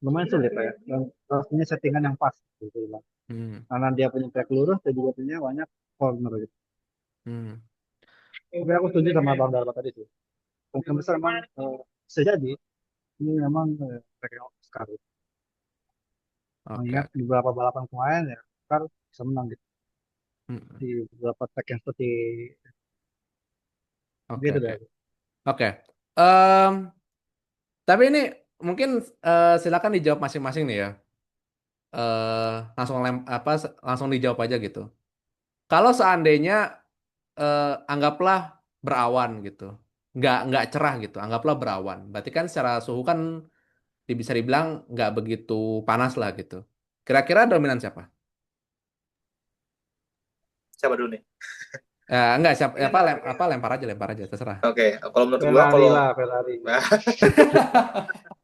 lumayan sulit ya. Dan harus punya settingan yang pas gitu bilang. Karena dia punya track lurus dan juga punya banyak corner gitu. Tapi aku setuju sama Bang Darma tadi sih. Mungkin besar memang bisa jadi ini memang track yang Oscar. Mengingat Oke. di beberapa balapan kemarin ya Oscar bisa menang gitu. Di beberapa track yang seperti Oke, gitu oke. deh. Oke. Em, tapi ini mungkin silakan dijawab masing-masing nih ya. Langsung langsung dijawab aja gitu. Kalau seandainya anggaplah berawan gitu, nggak cerah gitu, anggaplah berawan. Berarti kan secara suhu kan bisa dibilang nggak begitu panas lah gitu. Kira-kira dominan siapa? Siapa dulu nih? Enggak siapa lempar aja terserah. Oke, kalau menurut gue Ferrari kalau lah, Ferrari.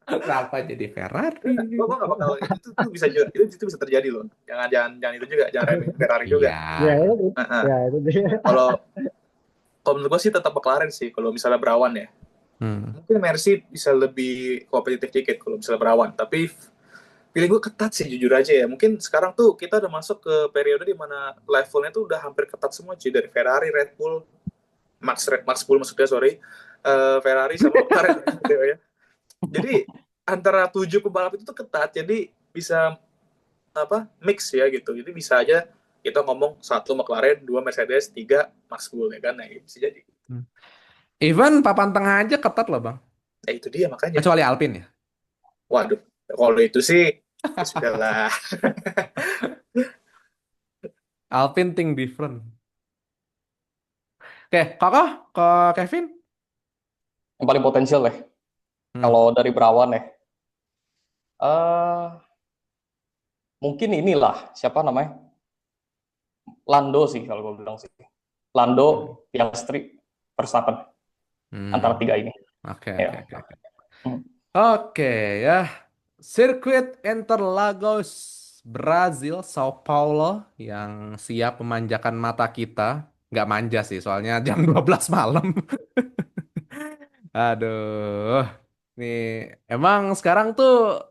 Kenapa jadi Ferrari? gue nggak bakal itu bisa itu bisa terjadi loh. Jangan itu juga, jangan remehin Ferrari juga. Iya. Ya itu, ya itu dia. Kalau menurut gue sih tetap McLaren sih kalau misalnya berawan ya. Mungkin Mercy bisa lebih kompetitif dikit kalau misalnya berawan, tapi pilih gue ketat sih jujur aja ya. Mungkin sekarang tuh kita udah masuk ke periode di mana levelnya tuh udah hampir ketat semua sih, dari Ferrari, Red Bull, Max 10 maksudnya, sorry, Ferrari sama McLaren gitu ya. Jadi antara 7 pembalap itu tuh ketat, jadi bisa mix ya gitu. Jadi bisa aja kita ngomong 1 McLaren, 2 Mercedes, 3 Max Bull ya kan, nah bisa jadi. Even papan tengah aja ketat loh bang. Itu dia makanya. Kecuali Alpine ya. Waduh, kalau itu sih ya sudahlah. Alpine think different. Oke, kakak ke Kevin. Yang paling potensial deh. Kalau dari berawan ya. Mungkin inilah siapa namanya? Lando sih kalau gue bilang sih. Lando, Piastri, Verstappen. Antara 3 ini. Oke. Ya. Oke ya. Sirkuit Interlagos, Brazil, Sao Paulo yang siap memanjakan mata kita. Nggak manja sih, soalnya jam 12 malam. Aduh. Nih, emang sekarang tuh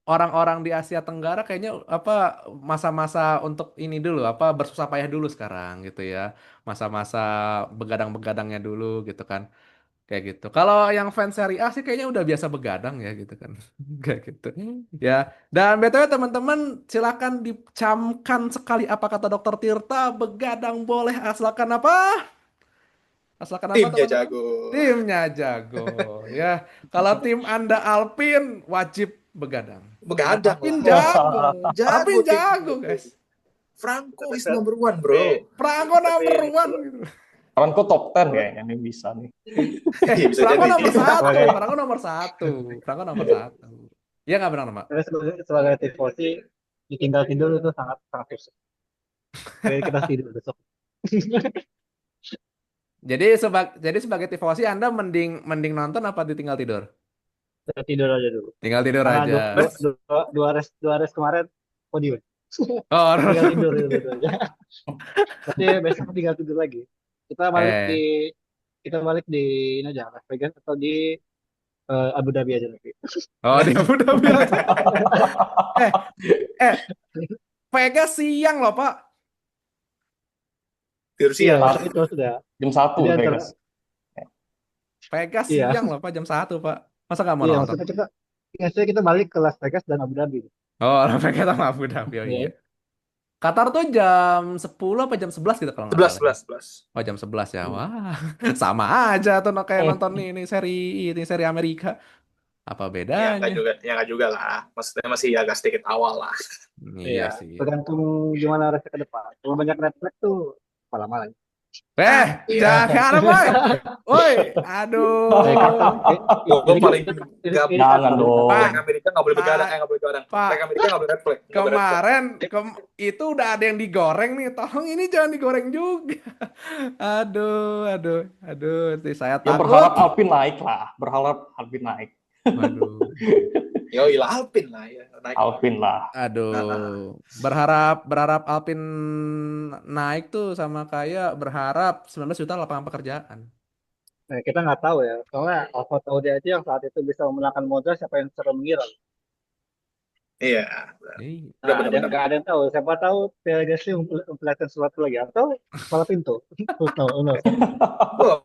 orang-orang di Asia Tenggara kayaknya masa-masa untuk ini dulu, bersusah payah dulu sekarang gitu ya. Masa-masa begadang-begadangnya dulu gitu kan. Kayak gitu. Kalau yang fans Serie A sih kayaknya udah biasa begadang ya gitu kan. Kayak gitu. Ya. Dan BTW teman-teman silakan dicamkan sekali apa kata Dokter Tirta, begadang boleh asalkan apa? Asalkan apa Timnya teman-teman? jago. Timnya jago. Ya. Kalau tim Anda Alpine wajib begadang. Begadang Alpine lah. jago. Alpine tim. jago, guys. Franco is number 1, bro. Franco number 1 gitu. Franco top 10 kayaknya ini bisa nih. Iya, bisa Franco jadi. nomor 1. Franco nomor 1. Franco nomor 1. Iya nggak benar, Mak? Sebagai tifosi ditinggal tidur itu sangat sangat susah. Jadi kita tidur besok. Jadi sebagai tifosi Anda mending nonton apa ditinggal tidur? Kita tidur aja dulu. Tinggal tidur Karena aja. dua race kemarin podium. Oh, Tinggal tidur gitu aja. Berarti besok tinggal tidur lagi. Kita balik di ini aja, Las Vegas atau di Abu Dhabi aja nanti. oh di Abu Dhabi aja. Vegas siang loh, Pak. Di Rusia. Itu sudah. Jam 1 Jadi Vegas. Vegas Iya, siang loh Pak, jam 1 Pak. Masa nggak mau iya nonton? maksudnya kita balik ke Las Vegas dan Abu Dhabi. Oh, Vegas sama Abu Dhabi. Oh iya. Iya. Qatar tuh jam 10 apa jam 11 gitu kalau nggak 11, salah. 11, 11. Oh, jam 11 ya. Wah, sama aja tuh kayak nonton ini seri Amerika. Apa bedanya? Ya nggak juga lah. Maksudnya masih agak sedikit awal lah. Iya Iya, sih. tergantung gimana rasanya ke depan. Kalau banyak red flag tuh lama lagi. Iya. Jangan boy. Woi, aduh. Gue paling nggak Jangan dong. Pak, flag Amerika nggak boleh begadang, Pak, nggak boleh begadang. Pak. Flag Amerika nggak boleh red flag. Nggak boleh red flag. Kemarin itu udah ada yang digoreng nih. Tolong ini jangan digoreng juga. Aduh. Saya Ya takut. berharap Alpine naik lah. Berharap Alpine naik. Waduh. Yoi lah, Alpine lah ya. Naik. Alpine lah. Aduh, berharap Alpine naik tuh sama kayak berharap 19 juta lapangan pekerjaan. Nah, kita nggak tahu ya. Soalnya Alfa Tauri aja yang saat itu bisa memenangkan modal, siapa yang serem mengira. Iya. Iya. Udah benar-benar. Nggak ada yang tahu. Siapa tahu Pierre Gasly memperlihatkan sesuatu lagi atau kepala pintu. Who knows? Wah,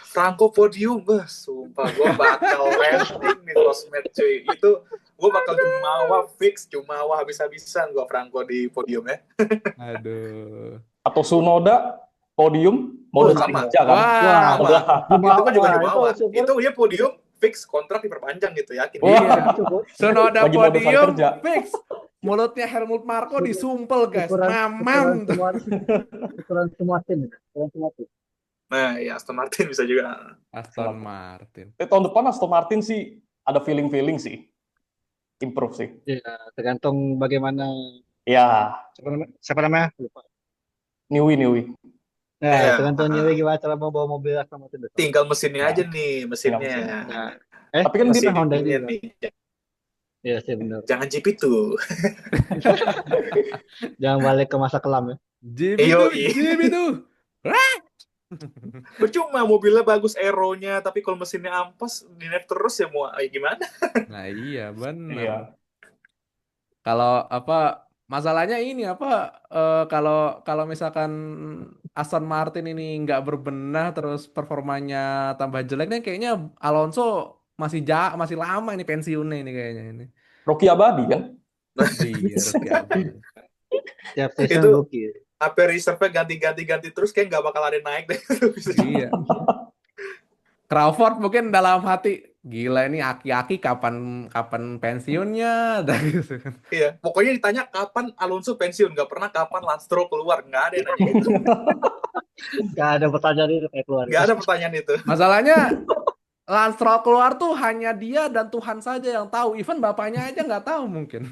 Franco podium, sumpah gue bakal ranting nih sosmed cuy. Itu gue bakal jumawa habis-habisan gue Franco di podium ya. Aduh. Atau Tsunoda podium Oh, modus sama. aja kan. Wah, Sama. Itu kan juga Wah, jumawa. itu super. Itu dia podium fix kontrak diperpanjang gitu, yakin. Wah. iya. Cukup. Sonoda Lagi modus hari podium kerja. fix. Mulutnya Helmut Marko disumpel guys. Mamam. Ukuran semua tim. Nah, ya Aston Martin bisa juga. Aston Martin. Tahun depan Aston Martin sih ada feeling sih. Improve sih. Ya, tergantung bagaimana. Ya, Siapa namanya? Lupa. Niwi. Nah, Iya. tergantung Nyewi gimana cara membawa mobil Aston Martin besok. Tinggal mesinnya Ya. aja nih, mesinnya. Nah, Tapi kan mesin dia Honda Mesinnya juga. nih. Iya sih benar. Jangan GP tuh. Jangan balik ke masa kelam ya. JB tuh. Percuma mobilnya bagus aeronya, tapi kalau mesinnya ampas, dinet terus ya mau gimana? Nah iya bener. Iya. Kalau masalahnya ini kalau misalkan Aston Martin ini nggak berbenah terus performanya tambah jelek nih kayaknya Alonso masih lama ini pensiunnya ini kayaknya ini. Rocky Abadi kan? Iya, Rocky Abadi. Tiap season Itu- rookie. Apa reserve-nya ganti terus kayak nggak bakal ada yang naik deh. Iya. Crawford mungkin dalam hati gila ini aki-aki kapan pensiunnya dah gitu kan. Iya, pokoknya ditanya kapan Alonso pensiun, nggak pernah kapan Lance Stroll keluar, nggak ada yang nanya gitu. Gak ada pertanyaan itu kayak keluar. Nggak ada pertanyaan itu. Masalahnya Lance Stroll keluar tuh hanya dia dan Tuhan saja yang tahu. Even bapaknya aja nggak tahu mungkin.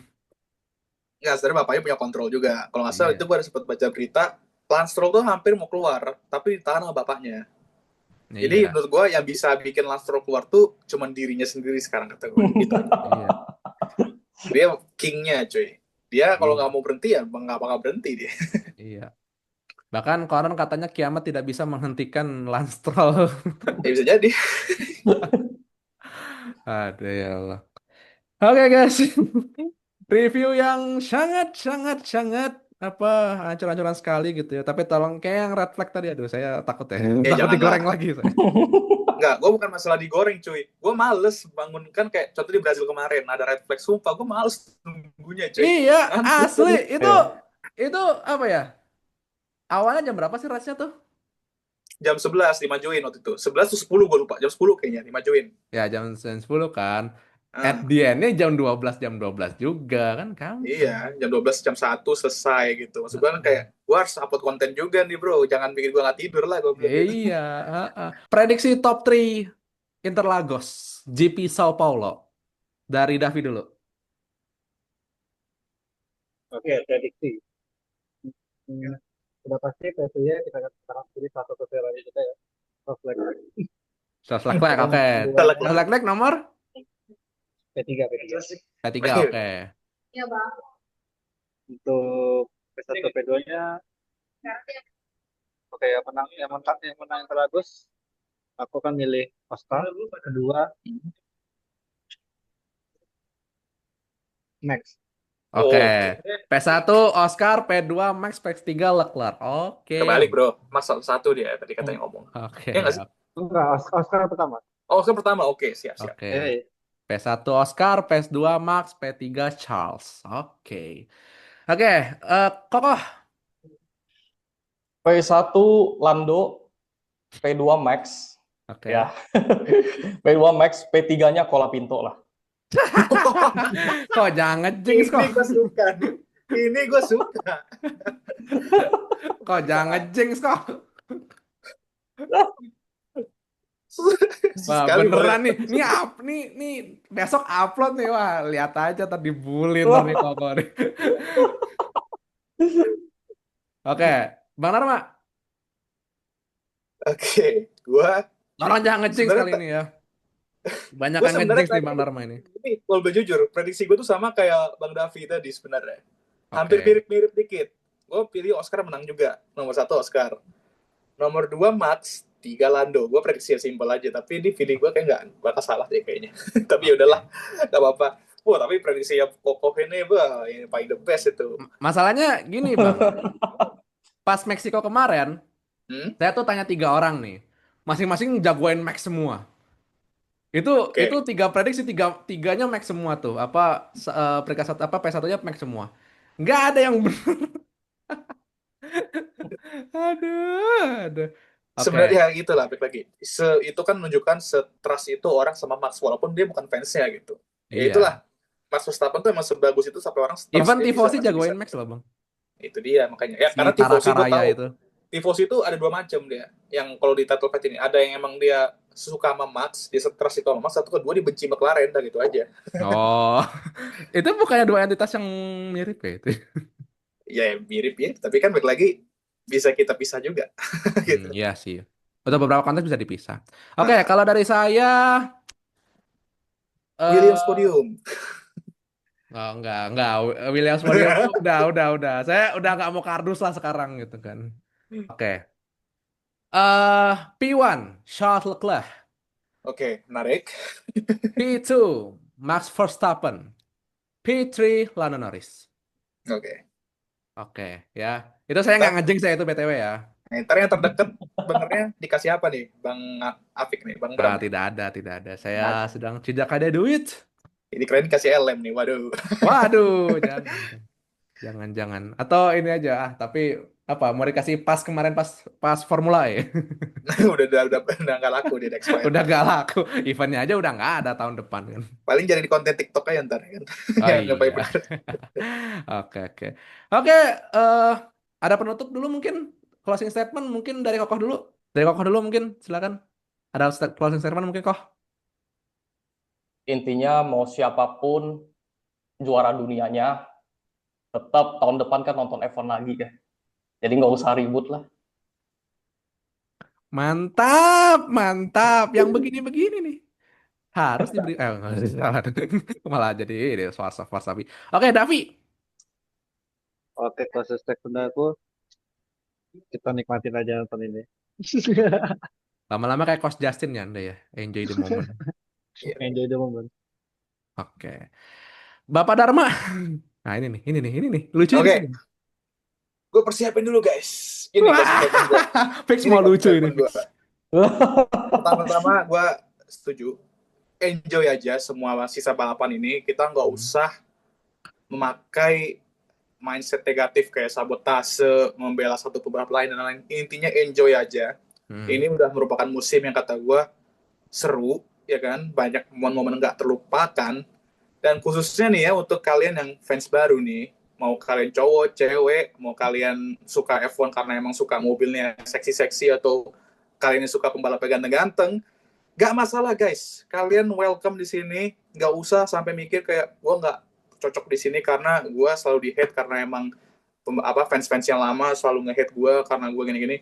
Nggak, sebenarnya bapaknya punya kontrol juga. Kalau nggak salah Iya. itu gue ada sempat baca berita, Lance Stroll tuh hampir mau keluar, tapi ditahan sama bapaknya. Jadi Iya. menurut gue yang bisa bikin Lance Stroll keluar tuh cuman dirinya sendiri sekarang kata gue. Gitu. Iya. Dia kingnya cuy. Dia kalau Iya. nggak mau berhenti ya nggak bakal berhenti dia. Iya. Bahkan konon katanya kiamat tidak bisa menghentikan Lance Stroll. Ya bisa jadi. Aduh ya Allah. Oke guys. Review yang sangat hancur-hancuran sekali gitu ya. Tapi tolong kayak yang red flag tadi aduh saya takut ya. Takut jangan digoreng lah. lagi saya. Enggak, gue bukan masalah digoreng cuy. Gue males bangun kan kayak contoh di Brazil kemarin ada red flag, sumpah gue males nunggunya cuy. Iya, Ngantuk. asli itu apa ya? Awalnya jam berapa sih race-nya tuh? Jam 11 dimajuin waktu itu. 11 tuh 10 gue lupa. Jam 10 kayaknya dimajuin. Ya jam 10 kan. Ah, At the end-nya jam 12 juga kan kamu. iya, jam 12 jam 1 selesai gitu. Maksud gue kan kayak gue harus upload konten juga nih bro. Jangan bikin gue nggak tidur lah gue bilang gitu. Iya, prediksi top 3 Interlagos GP Sao Paulo dari Davi dulu. Oke, prediksi. Sudah pasti PSY kita akan sekarang pilih satu keseruan kita ya. Top flag. Charles Leclerc, oke. Leclerc. Charles Leclerc nomor P3. P3, oke. Untuk P1 P2-nya oke yang menang Interlagos aku akan milih Oscar, kedua Max. Oke. P1 Oscar, P2 Max, P3 Leclerc. Oke. Kebalik bro. Mas satu dia tadi katanya ngomong. Oke. Iya nggak sih? Enggak, Oscar pertama. Oh, Oscar pertama. Oke, siap-siap. Oke. Eh, P1 Oscar, PS2 Max, P3 Charles. Oke. Oke, Kokoh. P1 Lando, P2 Max, Oke. ya. P2 Max, P3-nya Colapinto lah. Kok jangan jinx Ini kok. gue suka nih. Ini gue suka. Kok jangan jinx kok. Wah, Sekali beneran nih. banget. Nih besok upload nih. Wah, lihat aja tadi dibully ntar nih Kokoh nih. Oke, Bang Narma. Oke, gue Tolong jangan ngejinx sebenarnya kali ini ya. Banyak gue yang sebenarnya ngejinx nih tadi Bang Narma ini. ini kalau gue jujur, prediksi gue tuh sama kayak Bang Davi tadi sebenarnya. Hampir Oke. mirip-mirip dikit. Gue pilih Oscar menang juga. Nomor 1 Oscar. Nomor 2 Max, 3 Lando. Gue prediksi simpel aja, tapi ini feeling gue kayak nggak bakal salah deh kayaknya. Tapi ya udahlah, nggak apa-apa. Wah, tapi prediksi yang Kokoh ini, wah, ini paling the best itu. Masalahnya gini Bang. Pas Meksiko kemarin, Hmm? saya tuh tanya 3 orang nih. Masing-masing jagoin Max semua. Itu Oke. tiganya Max semua tuh. Peringkat satu apa P1-nya Max semua. Nggak ada yang bener. Aduh. Oke. Sebenarnya ya itulah, balik lagi. Itu kan menunjukkan setrust itu orang sama Max, walaupun dia bukan fansnya gitu. Ya Iya. itulah, Max Verstappen tuh emang sebagus itu sampai orang trust Even dia bisa Tifosi masih bisa. jagoin Max loh Bang. Itu dia makanya. Ya Si karena tifosi gue Tarakaraya tahu. itu. Tifosi itu ada 2 macam dia. Yang kalau di title fight ini ada yang emang dia suka sama Max, dia stres itu sama Max, satu kedua dia benci McLaren, dah gitu aja. Oh, itu bukannya dua entitas yang mirip ya itu? Ya mirip-mirip, tapi kan balik lagi bisa kita pisah juga gitu. Iya sih. Untuk beberapa konteks bisa dipisah. Oke, kalau dari saya, Williams eh podium. oh, enggak. Williams Podium tuh udah. Saya udah nggak mau kardus lah sekarang gitu kan. Oke. P1 Charles Leclerc, Oke, menarik. P2 Max Verstappen, P3 Lando Norris. Oke. Oke, ya. Itu saya nggak ngejeng saya itu BTW ya. Nah, ntar yang terdekat benernya dikasih apa nih, Bang Afik nih, Bang Bram nih? Tidak ada. Saya sedang tidak ada duit. Ini keren dikasih LM nih, waduh. Waduh, jangan. Atau ini aja, tapi apa? Mau dikasih pas kemarin pas Formula E. udah nggak laku di next Udah gak laku. Eventnya aja udah nggak ada tahun depan kan. Paling jadi di konten TikTok aja ntar kan. Oh Ya, nggak iya. bener. Oke. Oke, ada penutup dulu mungkin closing statement mungkin dari Kokoh dulu. Dari Kokoh dulu mungkin silakan. Ada closing statement mungkin Koh. Intinya mau siapapun juara dunianya, tetap tahun depan kan nonton F1 lagi ya. Jadi nggak usah ribut lah. Mantap. Yang begini-begini nih. Harus diberi malah jadi ini wasabi. Oke, Davi. oke, proses statement aku, kita nikmatin aja nonton ini. Lama-lama kayak Coach Justin ya Anda ya. Enjoy the moment. Enjoy the moment. Oke. Bapak Dharma. Nah, ini nih. Lucu di Oke, sini. gue persiapin dulu guys. Ini Wah, closing statement gue. fix Ini mau closing lucu ini statement gue. fix. Pertama-tama gue setuju. Enjoy aja semua sisa balapan ini. Kita nggak usah memakai mindset negatif kayak sabotase, membela satu pembalap lain dan lain. Intinya enjoy aja. Ini udah merupakan musim yang kata gue seru, ya kan? Banyak momen-momen nggak terlupakan. Dan khususnya nih ya untuk kalian yang fans baru nih, mau kalian cowok, cewek, mau kalian suka F1 karena emang suka mobilnya seksi-seksi atau kalian yang suka pembalapnya ganteng-ganteng, nggak masalah guys. Kalian welcome di sini, nggak usah sampai mikir kayak gue nggak cocok di sini karena gue selalu di-hate karena emang fans-fans yang lama selalu nge-hate gue karena gue gini-gini.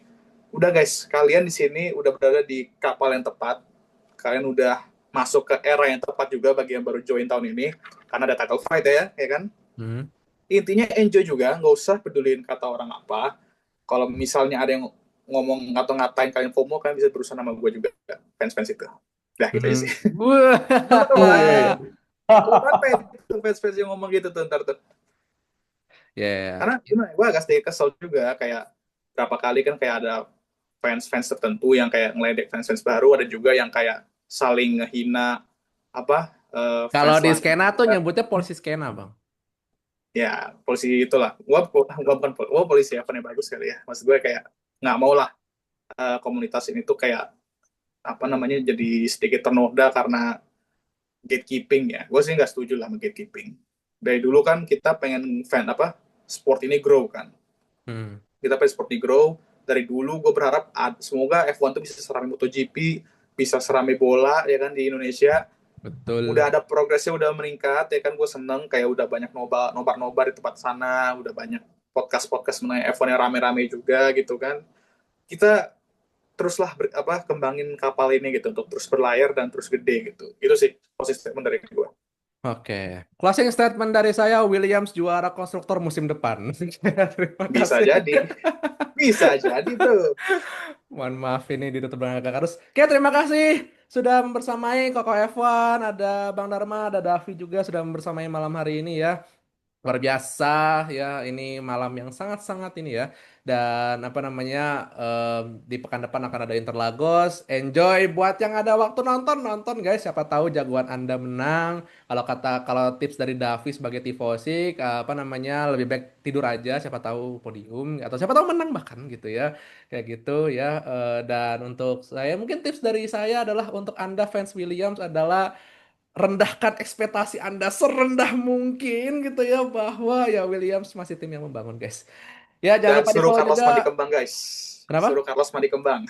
Udah guys, kalian di sini udah berada di kapal yang tepat. Kalian udah masuk ke era yang tepat juga bagi yang baru join tahun ini karena ada title fight ya kan. Intinya enjoy juga, nggak usah peduliin kata orang apa. Kalau misalnya ada yang ngomong atau ngatain kalian FOMO, kalian bisa berusaha nama gue juga, fans-fans itu. Udah gitu aja sih. Wah. Kenapa itu fans-fans yang ngomong gitu tuh ntar tuh? Yeah. Karena gue agak sedikit kesel juga, kayak berapa kali kan kayak ada fans-fans tertentu yang kayak ngeledek fans-fans baru, ada juga yang kayak saling ngehina apa Kalau fans di lain skena tuh juga. nyebutnya polisi skena, Bang. Ya polisi itulah, gua bukan polisi apa nih, bagus kali ya, maksud gue kayak nggak mau lah komunitas ini tuh kayak apa namanya jadi sedikit ternoda karena gatekeeping ya. Gue sih nggak setuju lah sama gatekeeping. Dari dulu kan kita pengen fan apa sport ini grow kan. Hmm, Kita pengen sport ini grow. Dari dulu gue berharap semoga F1 tuh bisa serame MotoGP, bisa serame bola ya kan di Indonesia. betul. Udah ada progresnya, udah meningkat ya kan, gue seneng kayak udah banyak nobar di tempat sana, udah banyak podcast mengenai F1 yang rame-rame juga gitu kan. Kita teruslah kembangin kapal ini gitu untuk terus berlayar dan terus gede gitu. Itu sih posisi statement dari gue. Oke. Closing statement dari saya, Williams juara konstruktor musim depan. Terima Bisa kasih. jadi, bisa jadi bro. Mohon maaf ini ditutup dengan agak harus. Oke, terima kasih sudah membersamai Koko F1, ada Bang Dharma, ada Davi juga sudah membersamai malam hari ini ya. Luar biasa ya, ini malam yang sangat-sangat ini ya. Dan apa namanya, di pekan depan akan ada Interlagos. Enjoy buat yang ada waktu nonton, nonton guys. Siapa tahu jagoan Anda menang. Kalau tips dari Davi sebagai tifosi, apa namanya, lebih baik tidur aja. Siapa tahu podium atau siapa tahu menang bahkan gitu ya. Kayak gitu ya. Dan untuk saya mungkin tips dari saya adalah untuk Anda fans Williams adalah rendahkan ekspektasi Anda serendah mungkin gitu ya bahwa ya Williams masih tim yang membangun guys. Ya jangan Dan lupa di suruh follow Carlos mandi juga. kembang guys. Suruh Kenapa? Carlos mandi kembang.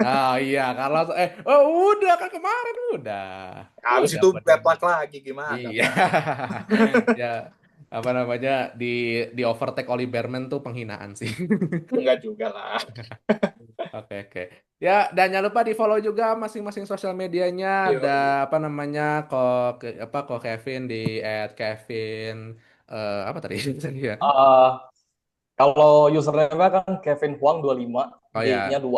Ah iya kalau oh udah kan kemarin udah. Habis Udah itu bener. bad luck lagi gimana Iya. bang? Ya apa namanya di overtake Oli Bearman tuh penghinaan sih. Enggak juga lah. Oke, oke. Ya, dan jangan lupa di-follow juga masing-masing sosial medianya. Ada Yoi. apa namanya? Kok Kevin di @kevin apa tadi? Tadi ya. Eh, kalau username-nya kan Kevin Huang 25, Oh G-nya ya, 2.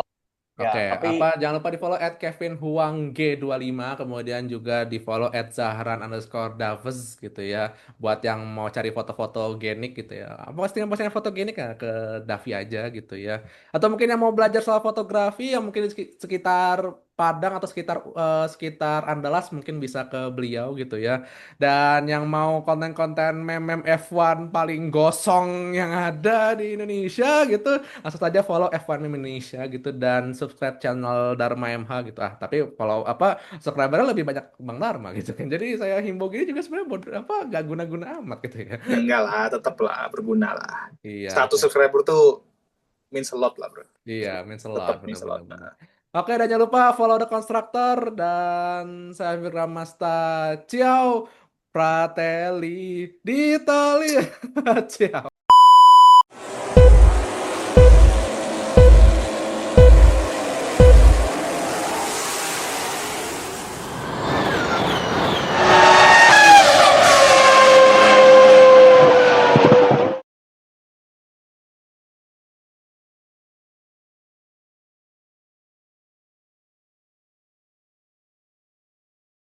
oke, Ya, tapi jangan lupa di follow @kevinhuangg25, kemudian juga di follow @zahran_daves gitu ya, buat yang mau cari foto-foto genik gitu ya. Postingan-postingan foto genik ya ke Davi aja gitu ya. Atau mungkin yang mau belajar soal fotografi yang mungkin di sekitar Padang atau sekitar Andalas mungkin bisa ke beliau gitu ya. Dan yang mau konten-konten meme F1 paling gosong yang ada di Indonesia gitu, langsung saja follow F1 Indonesia gitu dan subscribe channel Dharma MH gitu. Tapi follow apa subscribernya lebih banyak Bang Dharma gitu kan. Jadi saya himbau gini juga sebenarnya gak guna-guna amat gitu ya. Enggak lah, tetap lah berguna lah. Iya, 100 subscriber tuh means a lot lah bro. iya, means a lot, Tetap means a benar-benar. lot. Benar. Oke, dan jangan lupa follow The Constructor dan saya Fikram Masta. Ciao, Fratelli d'Italia. Ciao.